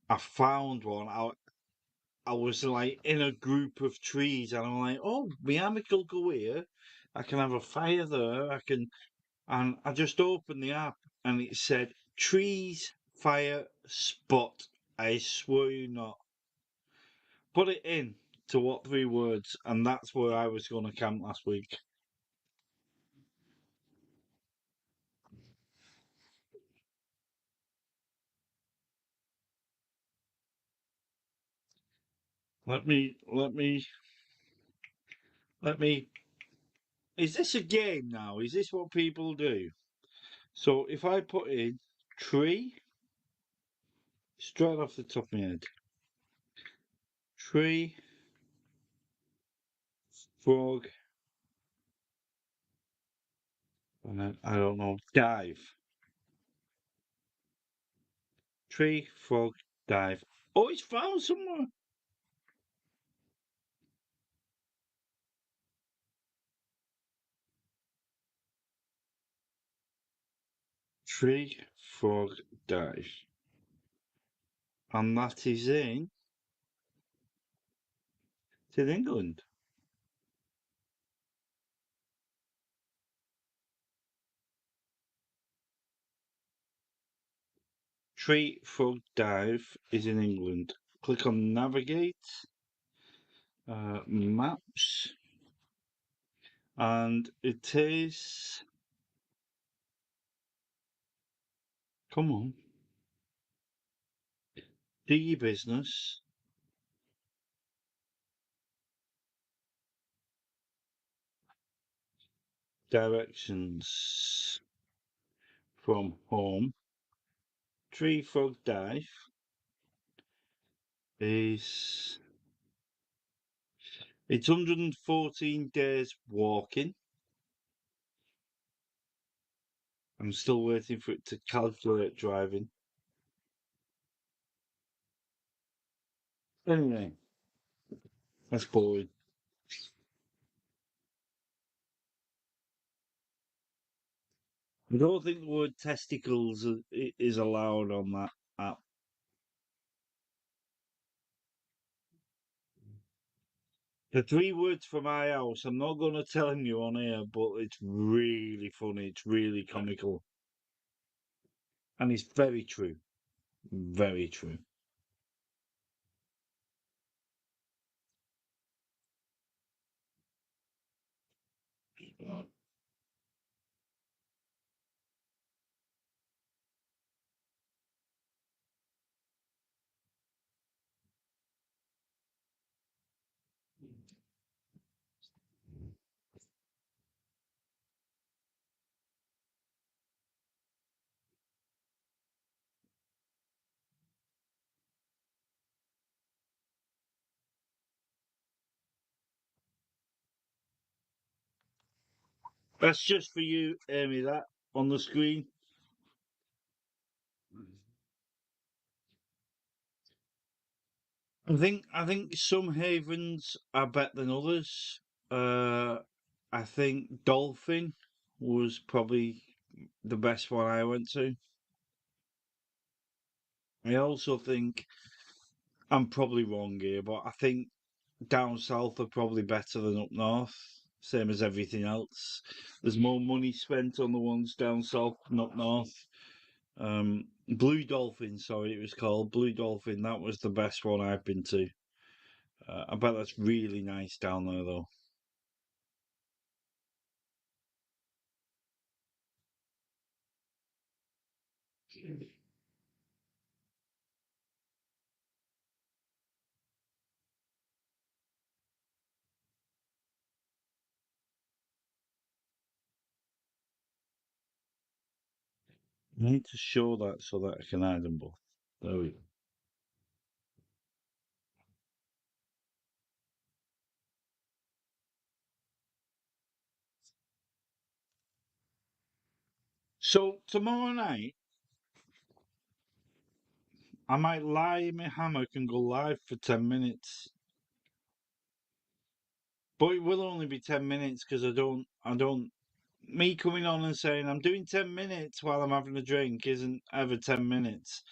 I found one. I was like in a group of trees, and I'm like, oh, my hammock will go here. I can have a fire there. And I just opened the app, and it said trees, fire, spot. I swear you not. Put it in to what 3 words, and that's where I was going to camp last week. Let me, let me, let me. Is this a game now? Is this what people do? So if I put in tree, straight off the top of my head, tree, frog, and then, I don't know, dive. Tree, frog, dive. Oh, it's found somewhere. Tree, frog, dive. And that is in England. Tree, frog, dive is in England. Click on navigate, maps, and it is. Come on, do your business. Directions from home. Tree, frog, dive is. It's 114 days walking. I'm still waiting for it to calculate driving. Anyway, that's boring. I don't think the word testicles is allowed on that app. The 3 words for my house, I'm not going to tell you on here, but it's really funny. It's really comical. And it's very true. Very true. That's just for you, Amy, that on the screen. I think some havens are better than others. Uh, I think Dolphin was probably the best one I went to. I also think I'm probably wrong here, but I think down south are probably better than up north. Same as everything else. There's more money spent on the ones down south than up north. Blue Dolphin, sorry, it was called Blue Dolphin. That was the best one I've been to. I bet that's really nice down there, though. I need to show that so that I can hide them both. There we go. So tomorrow night, I might lie in my hammock and go live for 10 minutes. But it will only be 10 minutes because me coming on and saying I'm doing 10 minutes while I'm having a drink isn't ever 10 minutes.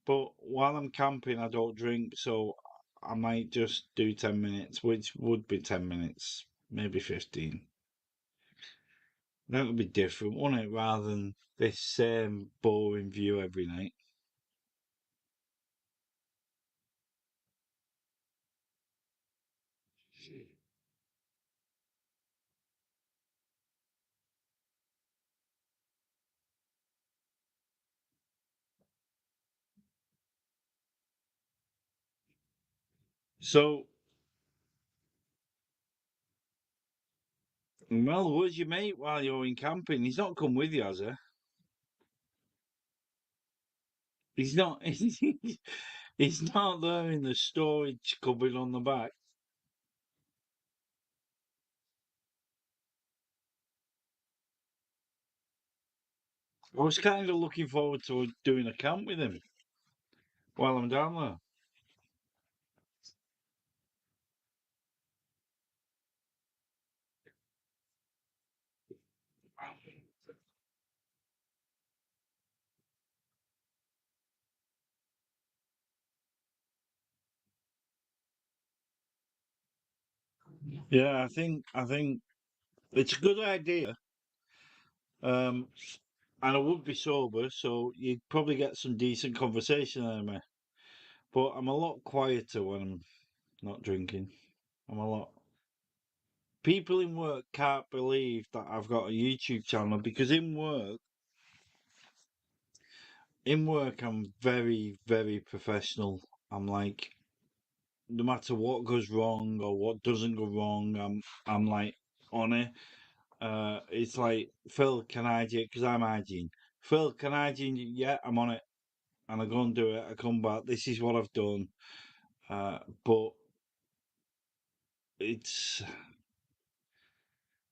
But while I'm camping, I don't drink, so I might just do 10 minutes, which would be 10 minutes, maybe 15. That would be different, wouldn't it? Rather than this same boring view every night. So, well, where's your mate while you're in camping? He's not come with you, has he? He's not. He's not there in the storage cupboard on the back. I was kind of looking forward to doing a camp with him while I'm down there. Yeah, I think it's a good idea. Um, and I would be sober, so you'd probably get some decent conversation out of me. But I'm a lot quieter when I'm not drinking. I'm a lot. People in work can't believe that I've got a YouTube channel because in work, I'm very, very professional. I'm like, no matter what goes wrong or what doesn't go wrong, I'm like on it. It's like, Phil, can I hygiene? Because I'm hygiene. Phil, can I hygiene? Yeah, I'm on it. And I go and do it. I come back. This is what I've done. But it's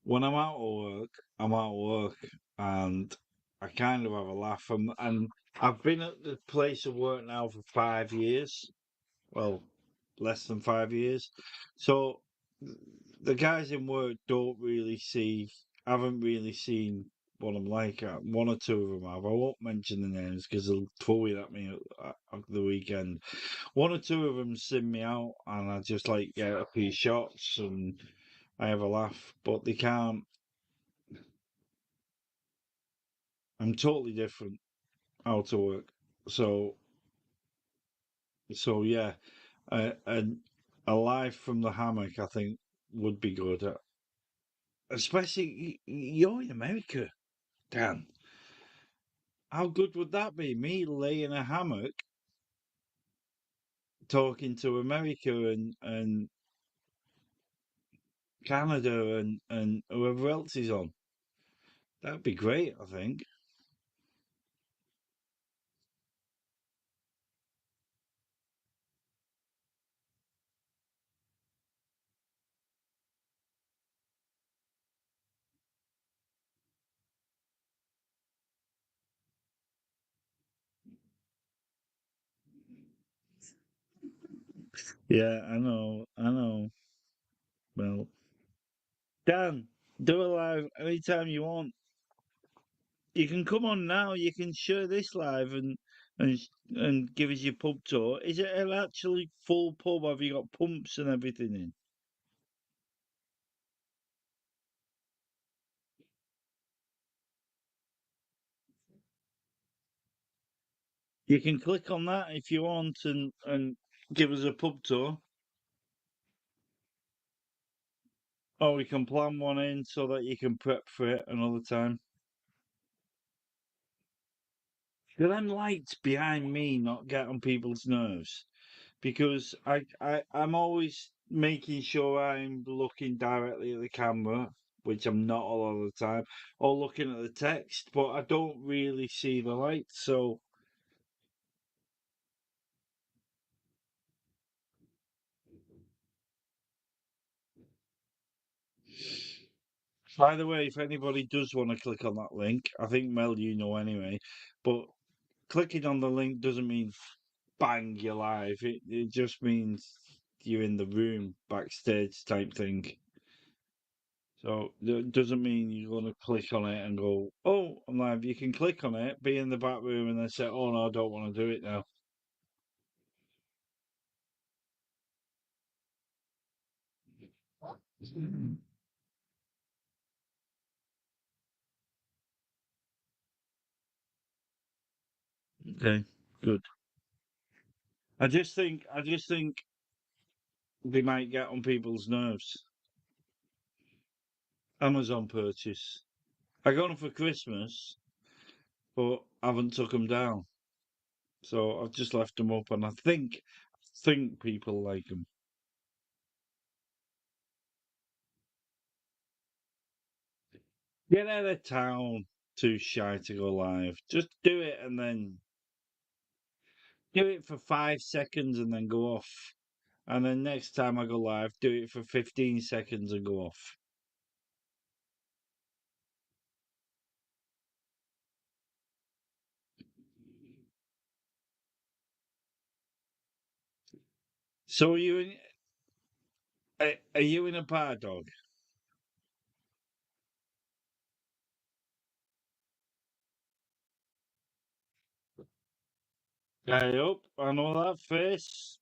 when I'm out of work, I'm out of work, and I kind of have a laugh. And I've been at the place of work now for 5 years. Well, less than 5 years. So the guys in work haven't really seen what I'm like. One or two of them have. I won't mention the names because they'll throw it at me at the weekend. One or two of them send me out, and I just like get a few shots and I have a laugh. But they can't. I'm totally different out of work. So yeah, and a life from the hammock, I think, would be good. Especially you're in America, Dan. How good would that be? Me laying in a hammock talking to America and Canada and whoever else is on. That'd be great, I think. Yeah, I know, I know. Well, Dan, do a live anytime you want. You can come on now. You can share this live and give us your pub tour. Is it an actually full pub? Have you got pumps and everything in? You can click on that if you want and give us a pub tour. Or we can plan one in so that you can prep for it another time. Do them lights behind me not get on people's nerves? Because I'm always making sure I'm looking directly at the camera. which I'm not a lot of the time, or looking at the text, but I don't really see the lights. So, by the way, if anybody does want to click on that link, I think Mel, you know anyway, but clicking on the link doesn't mean bang, you're live. It just means you're in the room backstage type thing. So it doesn't mean you're going to click on it and go, oh, I'm live. You can click on it, be in the back room, and then say, oh, no, I don't want to do it now. Okay, good. I just think they might get on people's nerves. Amazon purchase. I got them for Christmas, but I haven't took them down. So I've just left them up, and I think people like them. Get out of town. Too shy to go live. Just do it and then do it for 5 seconds and then go off. And then next time I go live, do it for 15 seconds and go off. So are you in a bar, dog? Hey up, I know that face.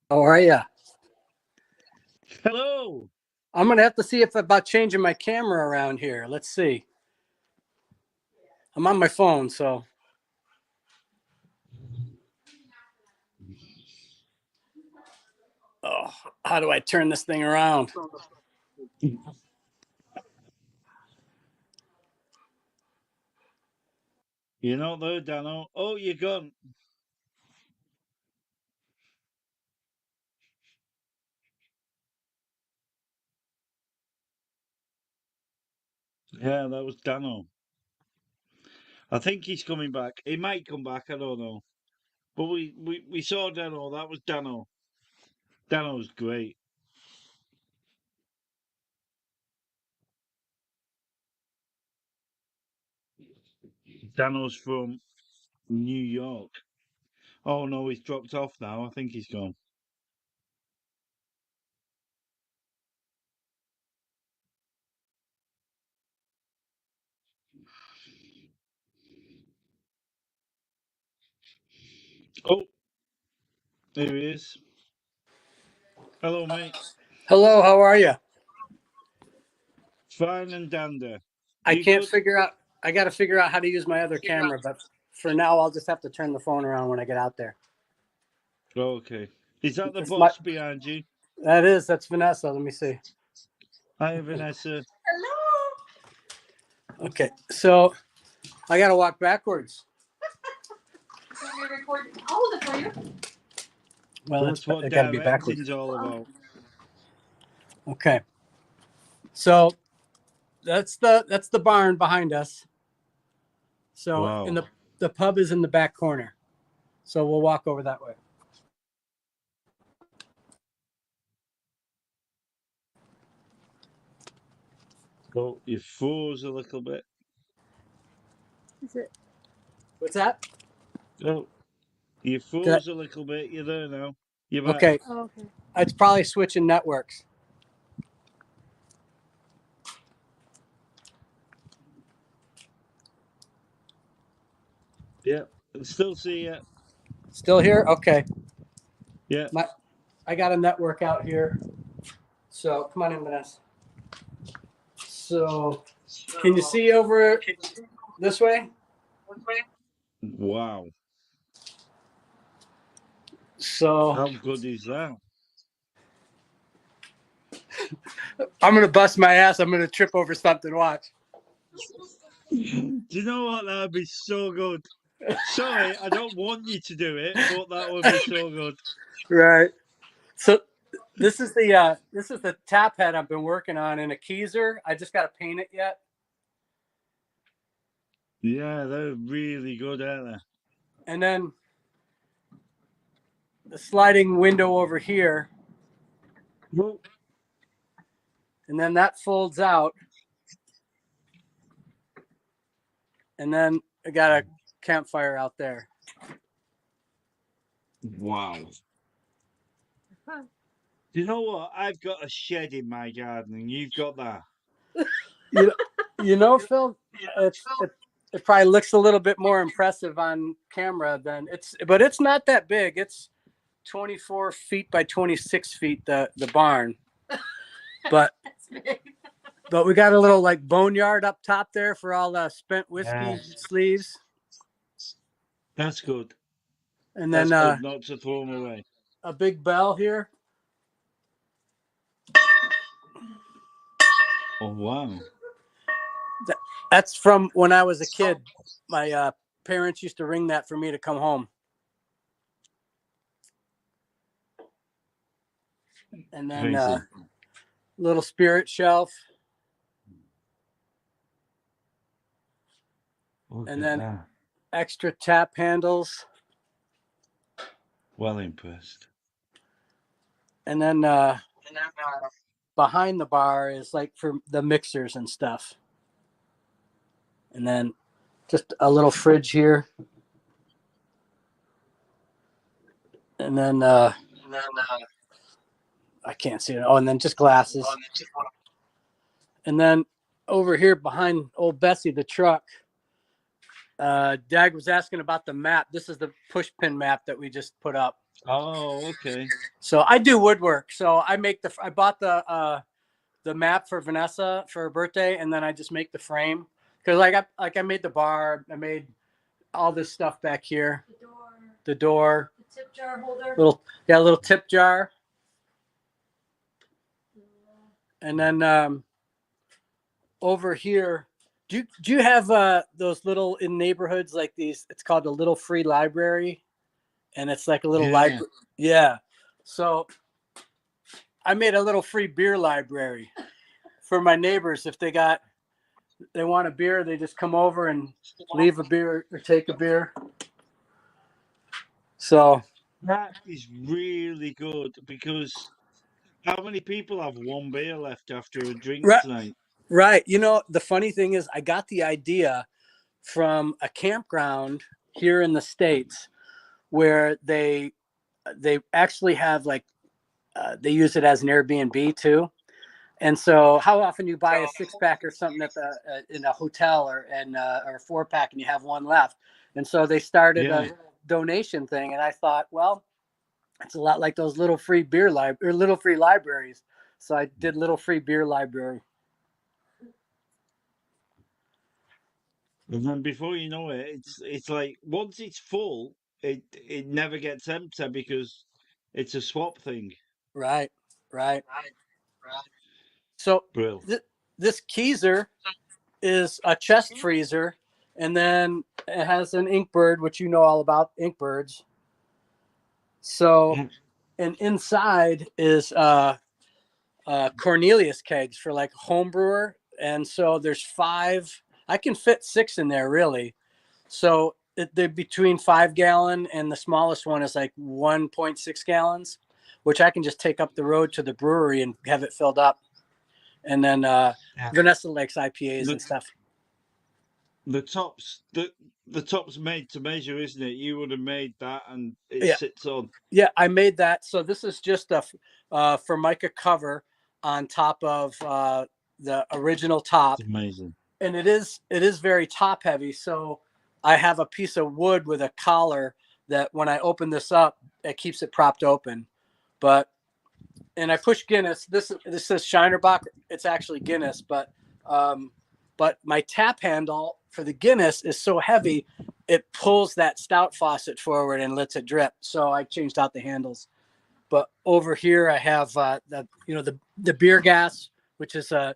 How are ya? Hello. I'm gonna have to see if about changing my camera around here. Let's see. I'm on my phone, so. Oh, how do I turn this thing around? You're not there, Dano. Oh, you're gone. Yeah, that was Dano. I think he's coming back. He might come back, I don't know. But we saw Dano, that was Dano. Dano's great. Dano's from New York. Oh no, he's dropped off now. I think he's gone. Oh, there he is. Hello, mate. Hello, how are you? Fine and dander. I You can't good? figure out. I got to figure out how to use my other camera, but for now, I'll just have to turn the phone around when I get out there. Okay. Is that the It's my- boss behind you? That's Vanessa. Let me see. Hi, Vanessa. Okay, so I got to walk backwards. I'll hold it for you. Well, That's what it got to be backwards. directing's all about. Okay, so that's the barn behind us. So Wow. in the pub is in the back corner. So we'll walk over that way. Oh, you froze a little bit. Is it? What's that? Oh, you froze a little bit. You're there now. You're back. Okay. Oh, okay. It's probably switching networks. Yeah. Still see you. Still here? Okay. Yeah. I got a network out here. So come on in, Vanessa. So can you see over this way? Wow. So How good is that? I'm gonna bust my ass. I'm gonna trip over something. Watch. Do you know what? That'd be so good. Sorry, I don't want you to do it, but that would be so good. Right. So this is the tap head I've been working on in a Keezer. I just got to paint it yet. Yeah, they're really good, aren't they? And then the sliding window over here, Well, and then that folds out. And then I got a campfire out there. wow. You know what? I've got a shed in my garden, and you've got that. You know, Phil, it probably looks a little bit more impressive on camera than but it's not that big. It's 24 feet by 26 feet, the barn. But but we got a little like boneyard up top there for all the spent whiskey Yeah. sleeves. That's good. And That's then good not to throw them away. a big bell here. Oh, wow. That's from when I was a kid. My parents used to ring that for me to come home. And then Crazy. little spirit shelf. Look And at then that. extra tap handles. Well impressed. And then behind the bar is like for the mixers and stuff. And then just a little fridge here. And then I can't see it. Oh, and then just glasses. And then over here behind old Bessie, the truck, Dag was asking about the map. This is the push pin map that we just put up. Oh, okay. So I do woodwork. So I bought the map for Vanessa for her birthday, and then I just make the frame because I made the bar, I made all this stuff back here. The door, The tip jar holder. little tip jar, and then over here. Do you have those little in neighborhoods like these? It's called the Little Free Library, and it's like a little library. Yeah. So I made a little free beer library for my neighbors. If they want a beer, they just come over and leave a beer or take a beer. So That is really good because how many people have one beer left after a drink Right. tonight? right, you know, the funny thing is, I got the idea from a campground here in the States where they actually have like they use it as an Airbnb too. And so, how often you buy a 6-pack or something at in a hotel or a 4-pack, and you have one left? And so they started a donation thing, and I thought, well, it's a lot like those little free beer little free libraries. So I did little free beer library. And then before you know it, it's like once it's full, it never gets empty because it's a swap thing. Right. So Brill. this Keezer is a chest freezer, and then it has an Inkbird, which you know all about Inkbirds. So, and inside is Cornelius kegs for like home brewer, and so there's 5. I can fit 6 in there really. So they're between 5 gallon, and the smallest one is like 1.6 gallons, which I can just take up the road to the brewery and have it filled up. And then Vanessa likes IPAs and stuff. The top's made to measure, isn't it? You would have made that, and it sits on. Yeah, I made that. So this is just a Formica cover on top of the original top. It's amazing. And it is very top heavy. So I have a piece of wood with a collar that when I open this up, it keeps it propped open. And I push Guinness. This says Shinerbach. It's actually Guinness, but my tap handle for the Guinness is so heavy, it pulls that stout faucet forward and lets it drip. So I changed out the handles. But over here I have the beer gas, which is a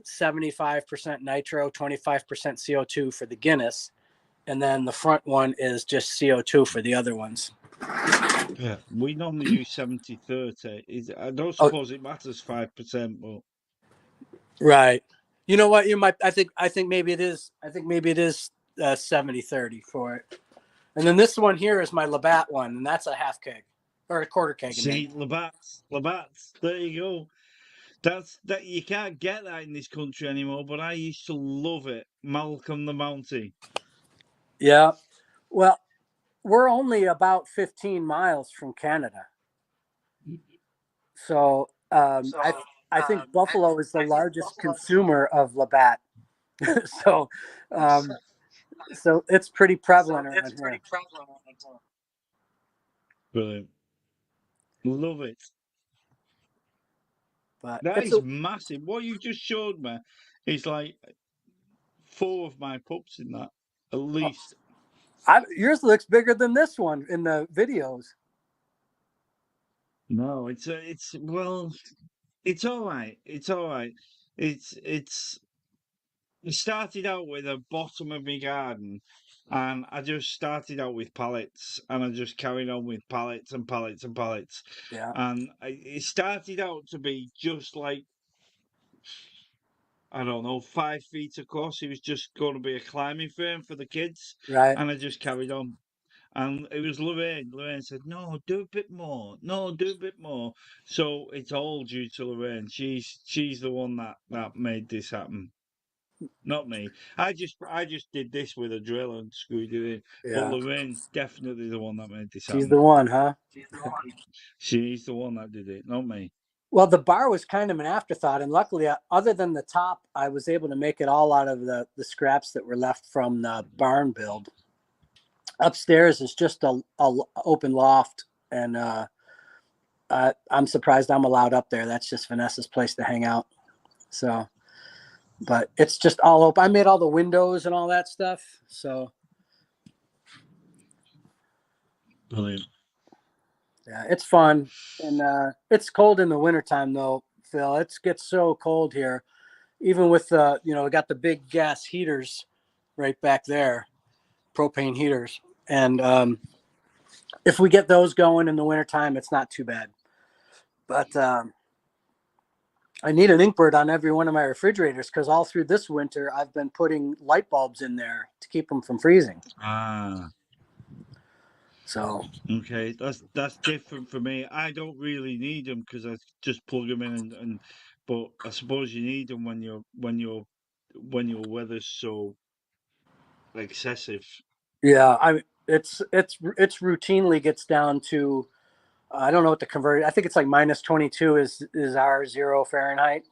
75% nitro, 25% CO2 for the Guinness, and then the front one is just CO2 for the other ones. Yeah, we normally use 70/30. I don't Oh, suppose it matters 5%, but right. You know what? You might. I think maybe it is. I think maybe it is 70/30 for it. And then this one here is my Labatt one, and that's a half keg or a quarter keg. I mean. see, Labatt's, there you go. That you can't get that in this country anymore, but I used to love it. Malcolm the Mountie. Yeah. Well, we're only about 15 miles from Canada, so I think Buffalo is the largest consumer of Labatt. so um, so it's pretty prevalent around here. Brilliant. Love it. But That it's is massive. What you just showed me is like 4 of my pups in that, at least. yours looks bigger than this one in the videos. No, well, it's all right. It's all right. It's It started out with a bottom of my garden, and I just started out with pallets, and I just carried on with pallets and pallets and pallets, Yeah. and it started out to be just like, I don't know, 5 feet across. It was just going to be a climbing frame for the kids, Right. and I just carried on. And it was Lorraine. Lorraine said, "No, do a bit more. No, do a bit more." So it's all due to Lorraine. She's the one that made this happen, not me. I just did this with a drill and screwed it in. But Yeah. Lorraine's definitely the one that made this She's the happen. one, huh? She's the one that did it, not me. Well, the bar was kind of an afterthought, and luckily, other than the top, I was able to make it all out of the scraps that were left from the barn build. Upstairs is just a open loft, and I'm surprised I'm allowed up there. That's just Vanessa's place to hang out. So, but it's just all open. I made all the windows and all that stuff. So, Brilliant. yeah, it's fun, and it's cold in the wintertime though, Phil. It gets so cold here. Even with we got the big gas heaters right back there, propane heaters, and if we get those going in the wintertime, it's not too bad. But I need an Inkbird on every one of my refrigerators because all through this winter I've been putting light bulbs in there to keep them from freezing. Ah, So okay. That's different for me. I don't really need them because I just plug them in, and but I suppose you need them when your weather's so excessive. yeah, it's routinely gets down to I don't know what the convert. I think it's like -22 is our 0 Fahrenheit.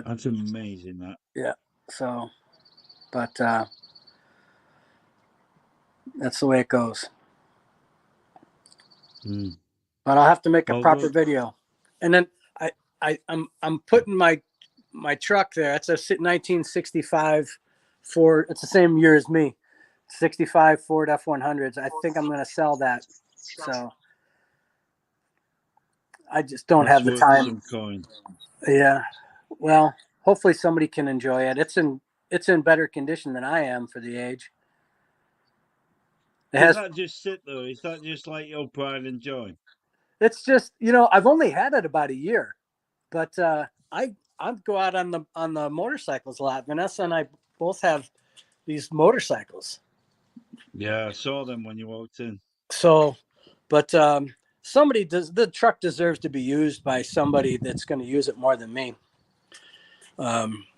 That's amazing. That. Yeah. So, but that's the way it goes. Mm. But I'll have to make a Well, proper good. video. And then I'm putting my truck there. It's a 1965 Ford. It's the same year as me. 65 Ford F100s. I think I'm going to sell that. So I just don't That's have the worth time. some coin. Yeah. Well, hopefully somebody can enjoy it. It's in better condition than I am for the age. It Does has that just sit though? Is that just like your pride and joy? it's just, I've only had it about a year. But I go out on the motorcycles a lot. Vanessa and I both have these motorcycles. Yeah, I saw them when you walked in. So, but the truck deserves to be used by somebody that's going to use it more than me.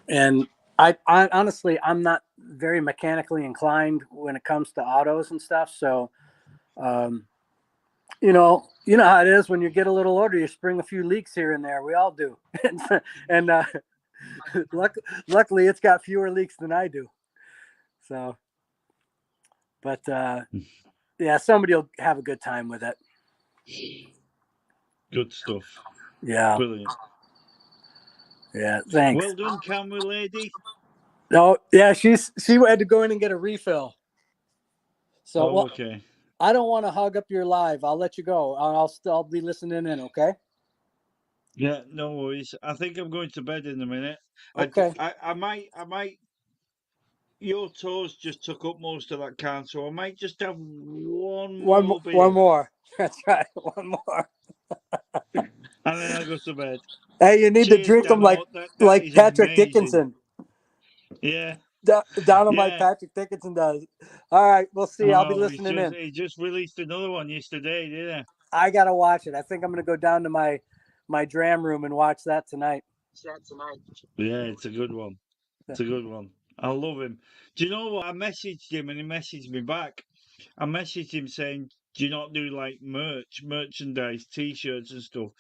And I honestly, I'm not very mechanically inclined when it comes to autos and stuff. So, um, you know how it is when you get a little older, you spring a few leaks here and there. We all do. and luckily it's got fewer leaks than I do. So, but yeah, somebody will have a good time with it. Good stuff. Yeah. Brilliant. Yeah. Thanks. Well done, camera lady. No, yeah, she had to go in and get a refill. So, Oh, well, okay. I don't want to hog up your live. I'll let you go. I'll be listening in. Okay. Yeah, no worries. I think I'm going to bed in a minute. Okay. I might your toast just took up most of that can, so I might just have one One more one beer, more. That's right. One more. and then I'll go to bed. Hey, you need to Cheers, drink them Dano. That like is Patrick amazing. Dickinson. Yeah, Down like yeah. Patrick Dickinson does. All right, we'll see. I'll be Oh, listening in. he just released another one yesterday, didn't I gotta watch it. I think I'm gonna go down to my dram room and watch that tonight. he? Yeah, it's a good one. It's a good one. I love him. Do you know what? I messaged him and he messaged me back. I messaged him saying, "Do you not do like merchandise, T-shirts and stuff?"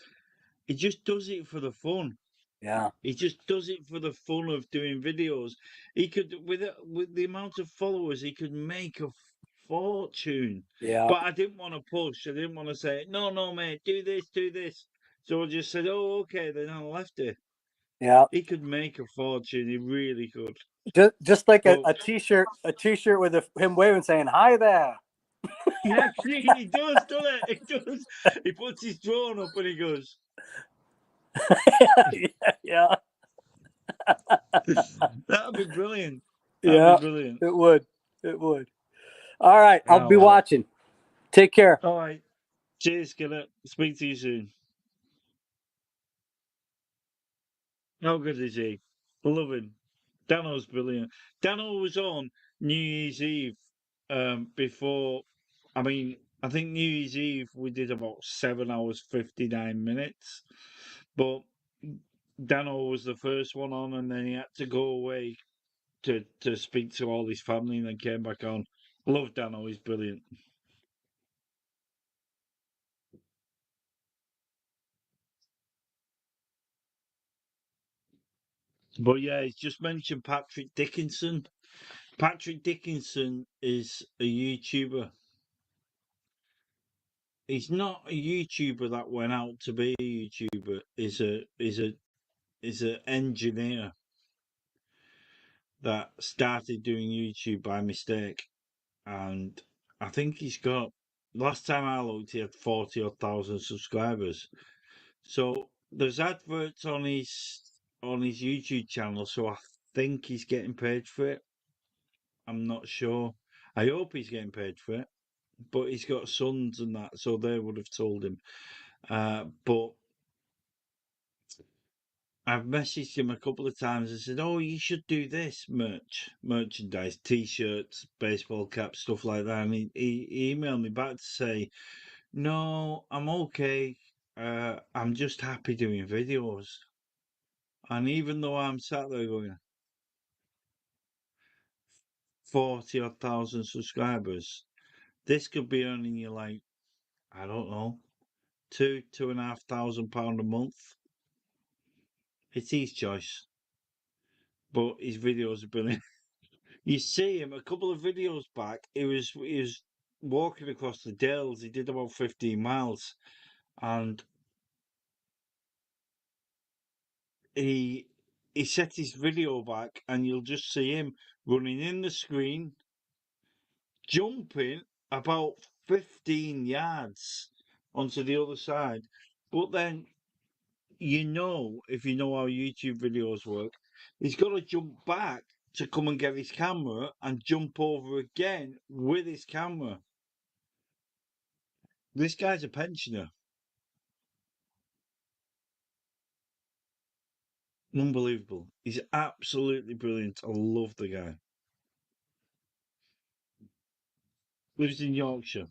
He just does it for the fun. Yeah, He just does it for the fun of doing videos. He could, with the amount of followers, he could make a fortune. yeah, But I didn't want to push. I didn't want to say, "No, no, mate, do this, do this." So I just said, "Oh, okay." Then I left it. yeah. He could make a fortune. He really could. Just like But a t-shirt with him waving, saying "Hi there." actually, he does, doesn't it? He does. He puts his drone up and he goes, Yeah, "That'd be brilliant. That'd be yeah. brilliant." It would. It would. All right, I'll Oh be well. watching. Take care. All right. Cheers, Skillet. Speak to you soon. How good is he? Love him. Dano's brilliant. Dano was on New Year's Eve before. I mean, I think New Year's Eve we did about 7 hours 59 minutes, but Dano was the first one on, and then he had to go away to speak to all his family, and then came back on. Love Dano. He's brilliant. But yeah, he's just mentioned Patrick Dickinson. Patrick Dickinson is a YouTuber. He's not a YouTuber that went out to be a YouTuber. Is a engineer that started doing YouTube by mistake, and I think he's got. Last time I looked, he had 40 odd thousand subscribers. So there's adverts on his YouTube channel. So I think he's getting paid for it. I'm not sure. I hope he's getting paid for it. But he's got sons and that, so they would have told him. But I've messaged him a couple of times and said, "Oh, you should do this merchandise, T-shirts, baseball caps, stuff like that." And he emailed me back to say, "No, I'm okay. I'm just happy doing videos." And even though I'm sat there going 40 odd thousand subscribers, this could be earning you like, I don't know, £2,500 a month. It's his choice, but his videos are brilliant. You see him a couple of videos back. He was walking across the Dales. He did about 15 miles, and he he set his video back, and you'll just see him running in the screen, jumping about 15 yards onto the other side. But then if you know how YouTube videos work, he's got to jump back to come and get his camera and jump over again with his camera. This guy's a pensioner. Unbelievable. He's absolutely brilliant. I love the guy. Lives in Yorkshire.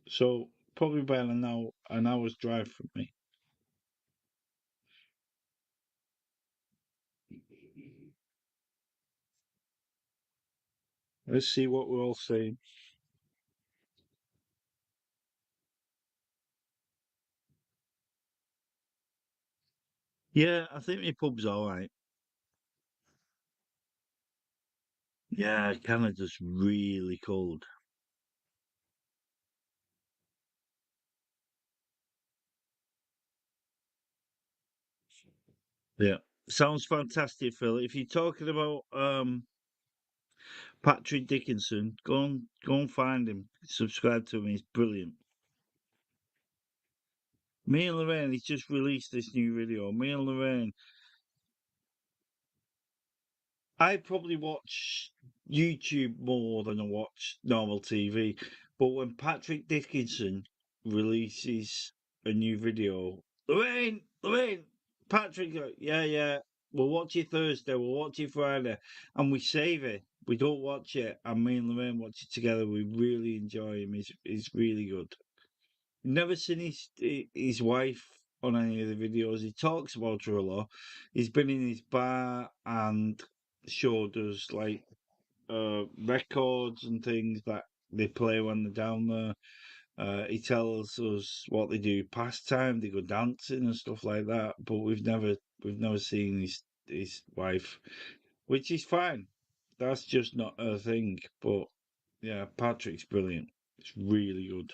So probably about an hour's drive from me. Let's see what we're all saying. Yeah, I think my pub's alright. Yeah, Canada's really cold. Yeah. Sounds fantastic, Phil. If you're talking about Patrick Dickinson, go and find him. Subscribe to him, he's brilliant. Me and Lorraine, he's just released this new video. Me and Lorraine, I probably watch YouTube more than I watch normal TV. But when Patrick Dickinson releases a new video, Lorraine, Patrick, yeah, yeah, we'll watch it Thursday, we'll watch it Friday, and we save it. We don't watch it, and me and Lorraine watch it together. We really enjoy him. He's really good. Never seen his wife on any of the videos. He talks about her a lot. He's been in his bar and showed us like records and things that they play when they're down there. He tells us what they do pastime. They go dancing and stuff like that. But we've never seen his wife, which is fine. That's just not her thing. But yeah, Patrick's brilliant. It's really good.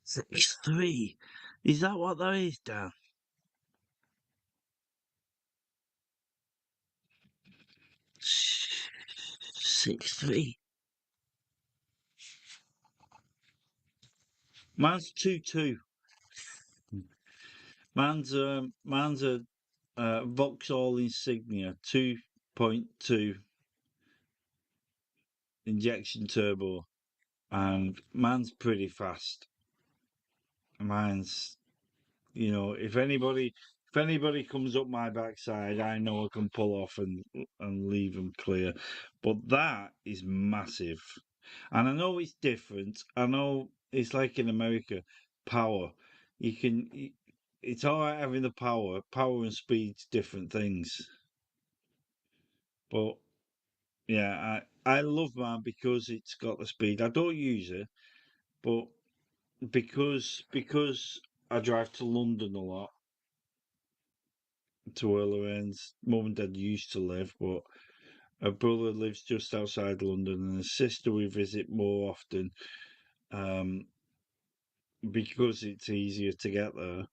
6'3". Is that what that is, Dan? 6'3". Mine's 2'2". Mine's a Vauxhall Insignia 2.2 injection turbo, and mine's pretty fast. Mine's, if anybody comes up my backside, I know I can pull off and leave them clear. But that is massive, and I know it's different. I know it's like in America, power. It's all right having the power. Power and speed's different things. But yeah, I love mine because it's got the speed. I don't use it, but because I drive to London a lot, to where Lorraine's mum and dad used to live, but her brother lives just outside London, and his sister we visit more often, um, because it's easier to get there.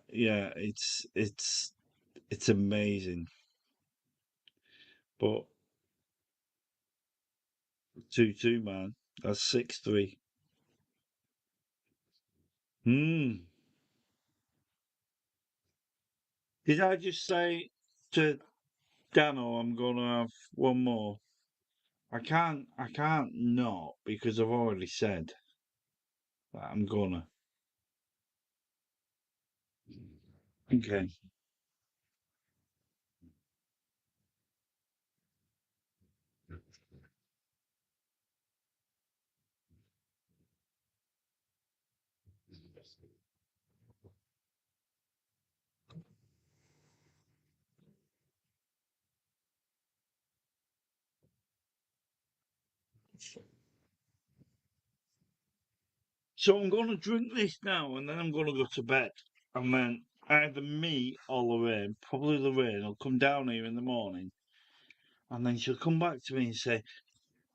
Yeah, it's amazing. But 2'2", man, that's 6'3". Hmm. Did I just say to Dano I'm gonna have one more? I can't not because I've already said that I'm gonna. Okay. So I'm gonna drink this now and then I'm gonna go to bed. And then either me or Lorraine, probably Lorraine, will come down here in the morning and then she'll come back to me and say,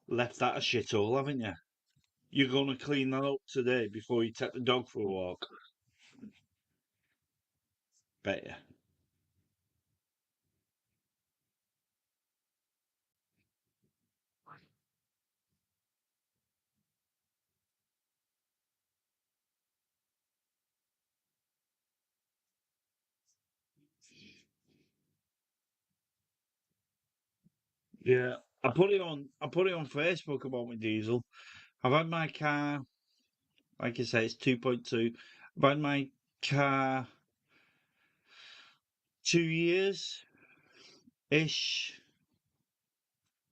left that a shithole, haven't you? You're gonna clean that up today before you take the dog for a walk. Bet you. Yeah. I put it on Facebook about my diesel. I've had my car, like I say, it's 2.2. I've had my car 2 years ish.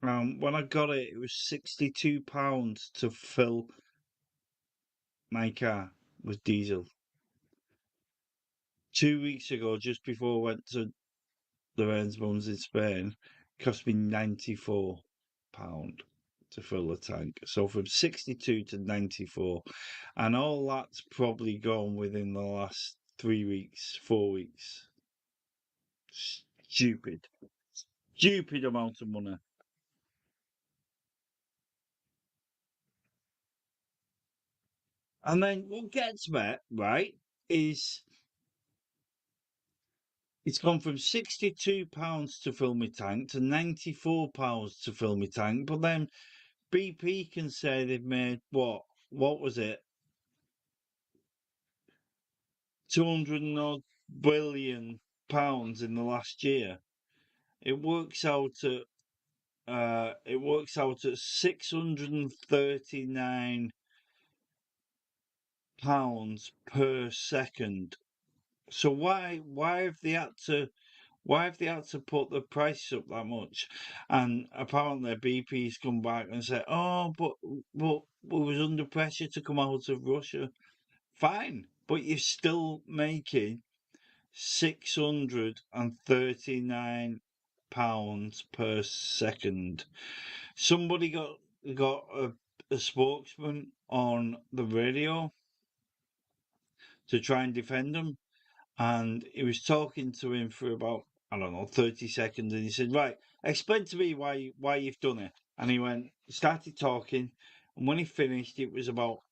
When I got it, it was £62 to fill my car with diesel. 2 weeks ago, just before I went to Lorraine's mum's in Spain, it cost me £94 to fill the tank. So from 62 to 94, and all that's probably gone within the last 3 weeks, 4 weeks. Stupid, stupid amount of money. And then what gets me, right, is it's gone from £62 to fill my tank to £94 to fill my tank. But then BP can say they've made what was it? 200 and odd billion pounds in the last year. It works out at £639 per second. So why have they had to put the price up that much? And apparently BP's come back and said, "Oh, but we was under pressure to come out of Russia." Fine, but you're still making £639 per second. Somebody got a spokesman on the radio to try and defend him, and he was talking to him for about, I don't know, 30 seconds, and he said, "Right, explain to me why you've done it." And he started talking, and when he finished, it was about,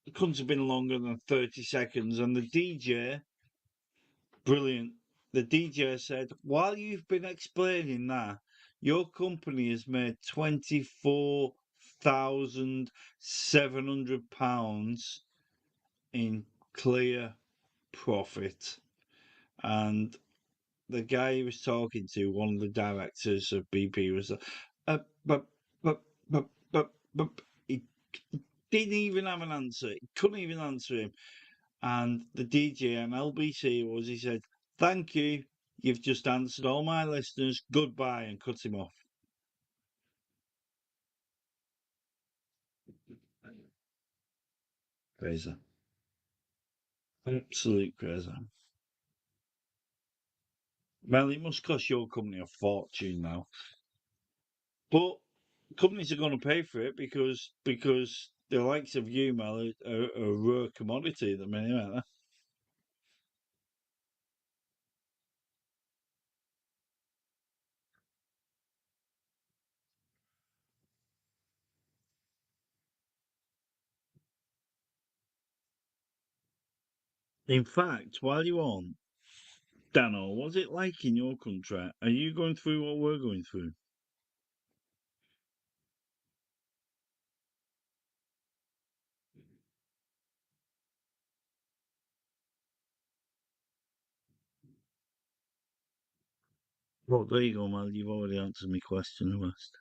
it couldn't have been longer than 30 seconds, and the DJ, brilliant, the DJ said, "While you've been explaining that, your company has made £24,700 in clear profit." And the guy he was talking to, one of the directors of BP, was like, but, he didn't even have an answer. He couldn't even answer him. And the DJ on LBC he said, "Thank you. You've just answered all my listeners. Goodbye," and cut him off. Crazy. Absolute crazy. Well, it must cost your company a fortune now. But companies are going to pay for it because the likes of you, Mel, are a rare commodity at the minute, aren't they? In fact, while you're on, Dano, what's it like in your country? Are you going through what we're going through? Well, there you go, Mel. You've already answered my question, West.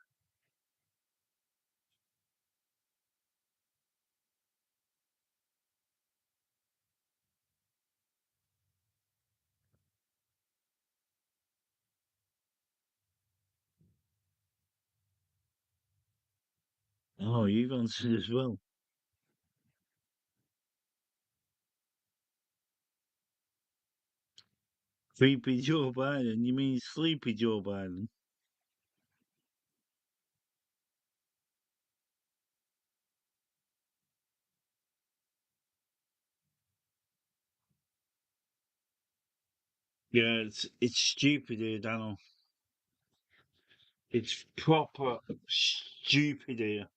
Oh, you've answered as well. Creepy Joe Biden. You mean Sleepy Joe Biden? Yeah, it's stupid here, Dano. It's proper stupid here.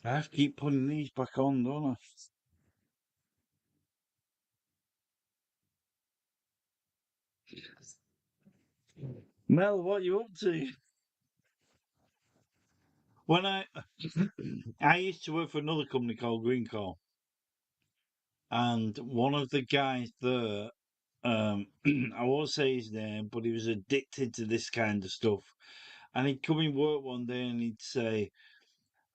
I have to keep putting these back on, don't I? Mel, what you up to? When I used to work for another company called Greencore, and one of the guys there, I won't say his name, but he was addicted to this kind of stuff. And he'd come in work one day and he'd say,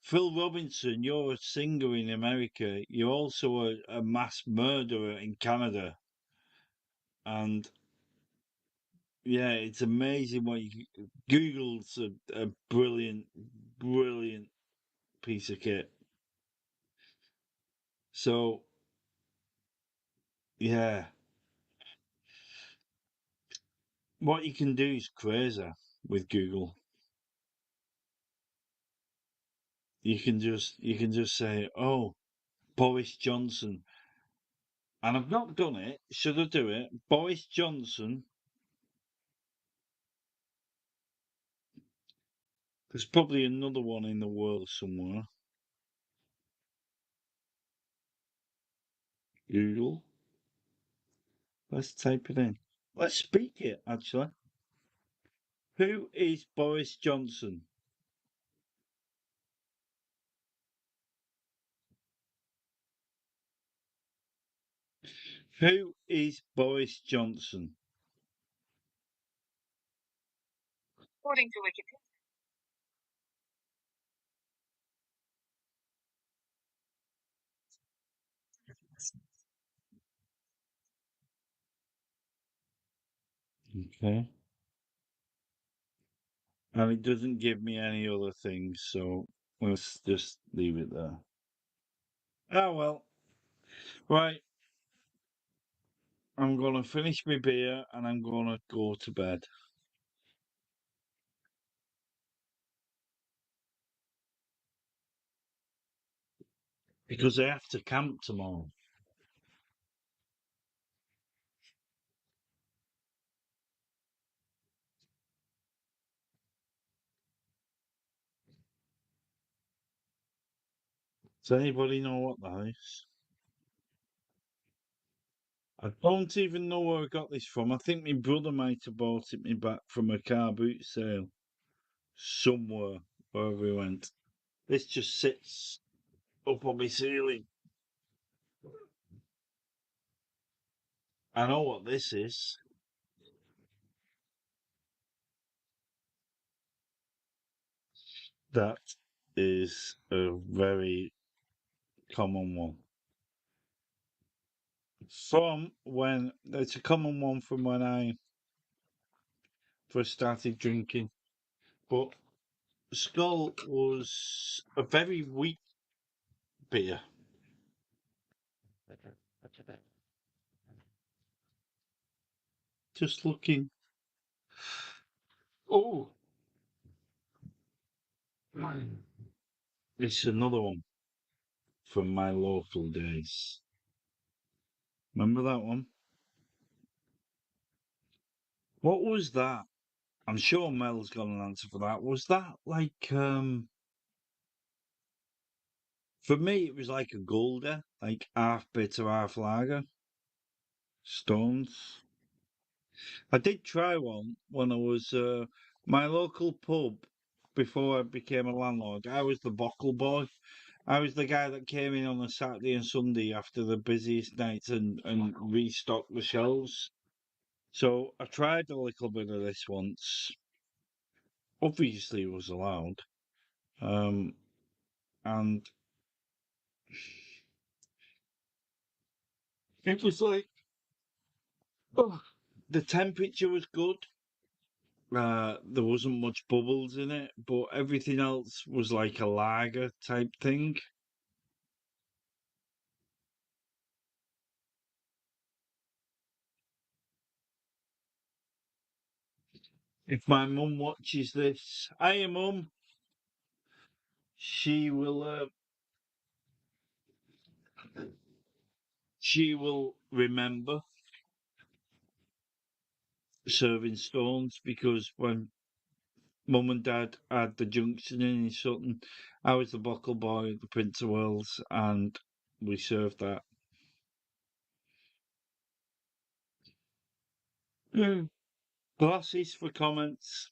"Phil Robinson, you're a singer in America. You're also a mass murderer in Canada." And yeah, it's amazing what you Google's a brilliant, brilliant piece of kit. So yeah, what you can do is crazy with Google. You can just say, "Oh, Boris Johnson," and I've not done it. Should I do it? Boris Johnson. There's probably another one in the world somewhere. Google. Let's type it in. Let's speak it, actually. Who is Boris Johnson? Who is Boris Johnson? According to Wikipedia. Okay. And it doesn't give me any other things, so let's just leave it there. Oh well. Right. I'm gonna finish my beer and I'm gonna go to bed. Because I have to camp tomorrow. Does anybody know what that is? I don't even know where I got this from. I think my brother might have bought it me back from a car boot sale. Somewhere, wherever he went. This just sits up on my ceiling. I know what this is. That is a very common one. It's a common one from when I first started drinking. But Skull was a very weak beer. Just looking. Oh, it's another one from my local days. Remember that one? What was that? I'm sure Mel's got an answer for that. Was that like for me it was like a Golder, like half bitter, half lager. Stones. I did try one when I was my local pub before I became a landlord. I was the Bottle boy. I was the guy that came in on a Saturday and Sunday after the busiest nights and restocked the shelves. So I tried a little bit of this once. Obviously, it was allowed. Um, and it was like, oh, the temperature was good. There wasn't much bubbles in it, but everything else was like a lager type thing. If my mum watches this, hiya mum, she will, she will remember serving stones because when mum and dad had the junction in Sutton, I was the buckle boy, the Prince of Wales, and we served that. Glasses for comments.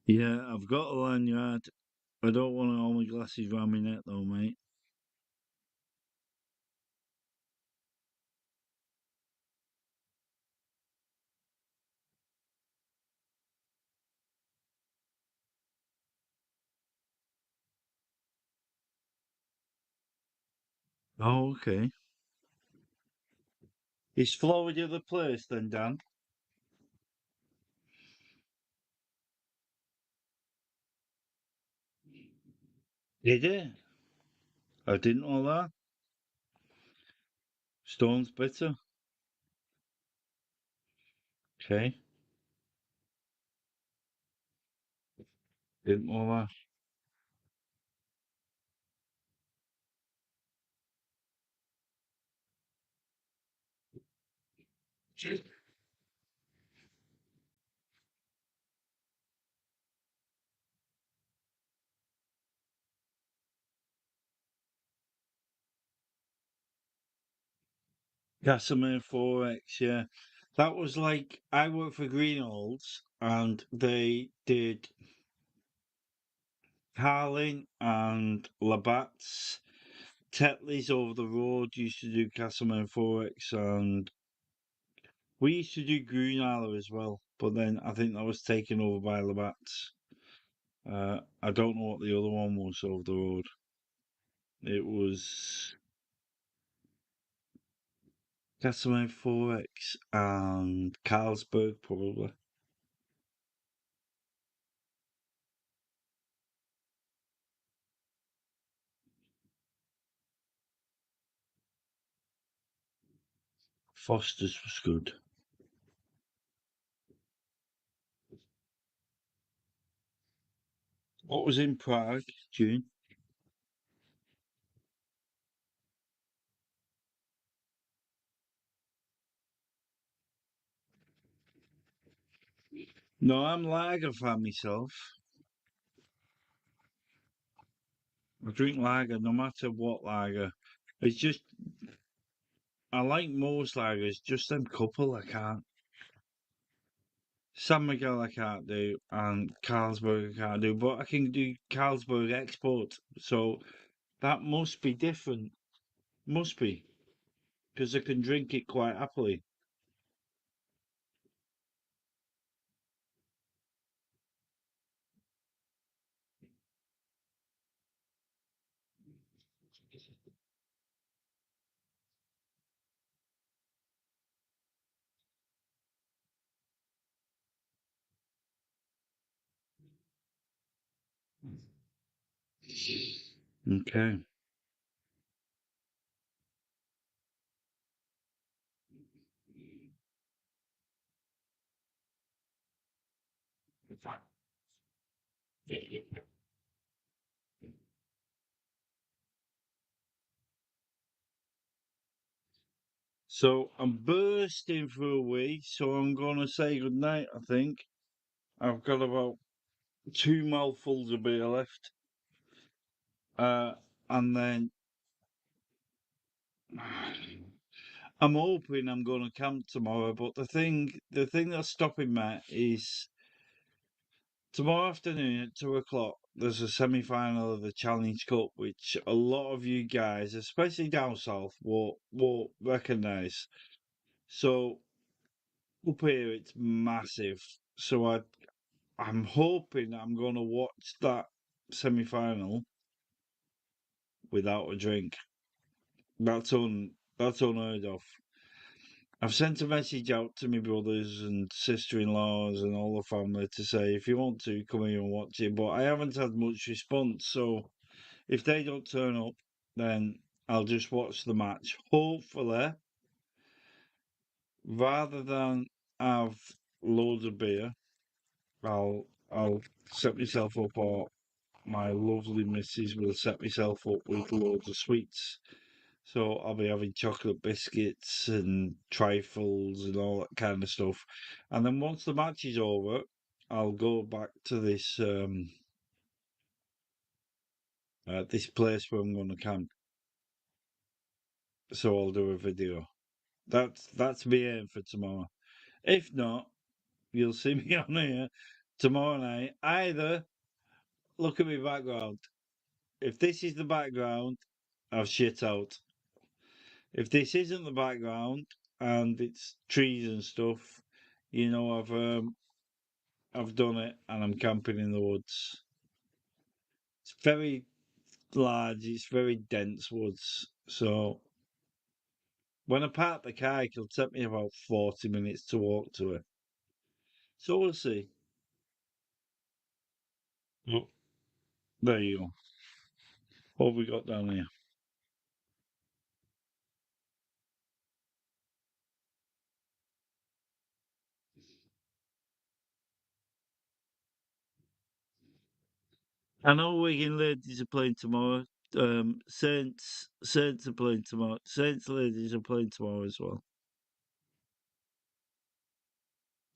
Yeah, I've got a lanyard. I don't want all my glasses round my neck though, mate. Oh, okay. Is Florida the place then, Dan? Did it? I didn't know that. Stone's bitter. Okay. Didn't know that. Casimir Forex, yeah. That was like, I worked for Greenhalghs and they did Carling and Labatt's. Tetley's over the road used to do Casimir Forex, and we used to do Greenhalgh as well, but then I think that was taken over by Labatt's. I don't know what the other one was over the road. It was Casimir Forex and Carlsberg, probably. Foster's was good. What was in Prague, June? No, I'm lager fan myself. I drink lager no matter what lager. It's just, I like most lagers, just them couple I can't. San Miguel I can't do, and Carlsberg I can't do, but I can do Carlsberg Export, so that must be different. Must be, because I can drink it quite happily. Okay. So I'm bursting through a wee, so I'm gonna say good night, I think. I've got about 2 mouthfuls of beer left. And then I'm hoping I'm gonna camp tomorrow, but the thing that's stopping me is tomorrow afternoon at 2 o'clock. There's a semi-final of the Challenge Cup, which a lot of you guys, especially down south, won't recognise. So up here, it's massive. So I'm hoping I'm gonna watch that semi-final without a drink. That's unheard of. I've sent a message out to my brothers and sister-in-laws and all the family to say if you want to come here and watch it, but I haven't had much response. So if they don't turn up, then I'll just watch the match. Hopefully, rather than have loads of beer, I'll set myself up, or my lovely missus will set myself up with loads of sweets. So I'll be having chocolate biscuits and trifles and all that kind of stuff. And then once the match is over, I'll go back to this place where I'm going to camp. So I'll do a video. That's my aim for tomorrow. If not, you'll see me on here tomorrow night. Either look at my background. If this is the background, I've shit out. If this isn't the background and it's trees and stuff, I've done it and I'm camping in the woods. It's very large, it's very dense woods. So when I park the car, it'll take me about 40 minutes to walk to it. So we'll see. Oh, there you go. What have we got down here? I know Wigan ladies are playing tomorrow. Saints are playing tomorrow. Saints ladies are playing tomorrow as well.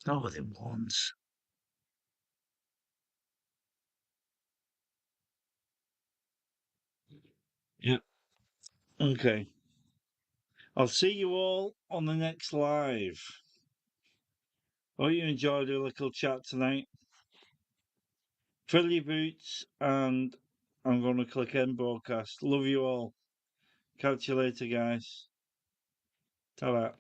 Oh, they once. Yep. Okay. I'll see you all on the next live. Hope you enjoyed a little chat tonight. Fill your boots, and I'm going to click end broadcast. Love you all. Catch you later, guys. Ta-ra.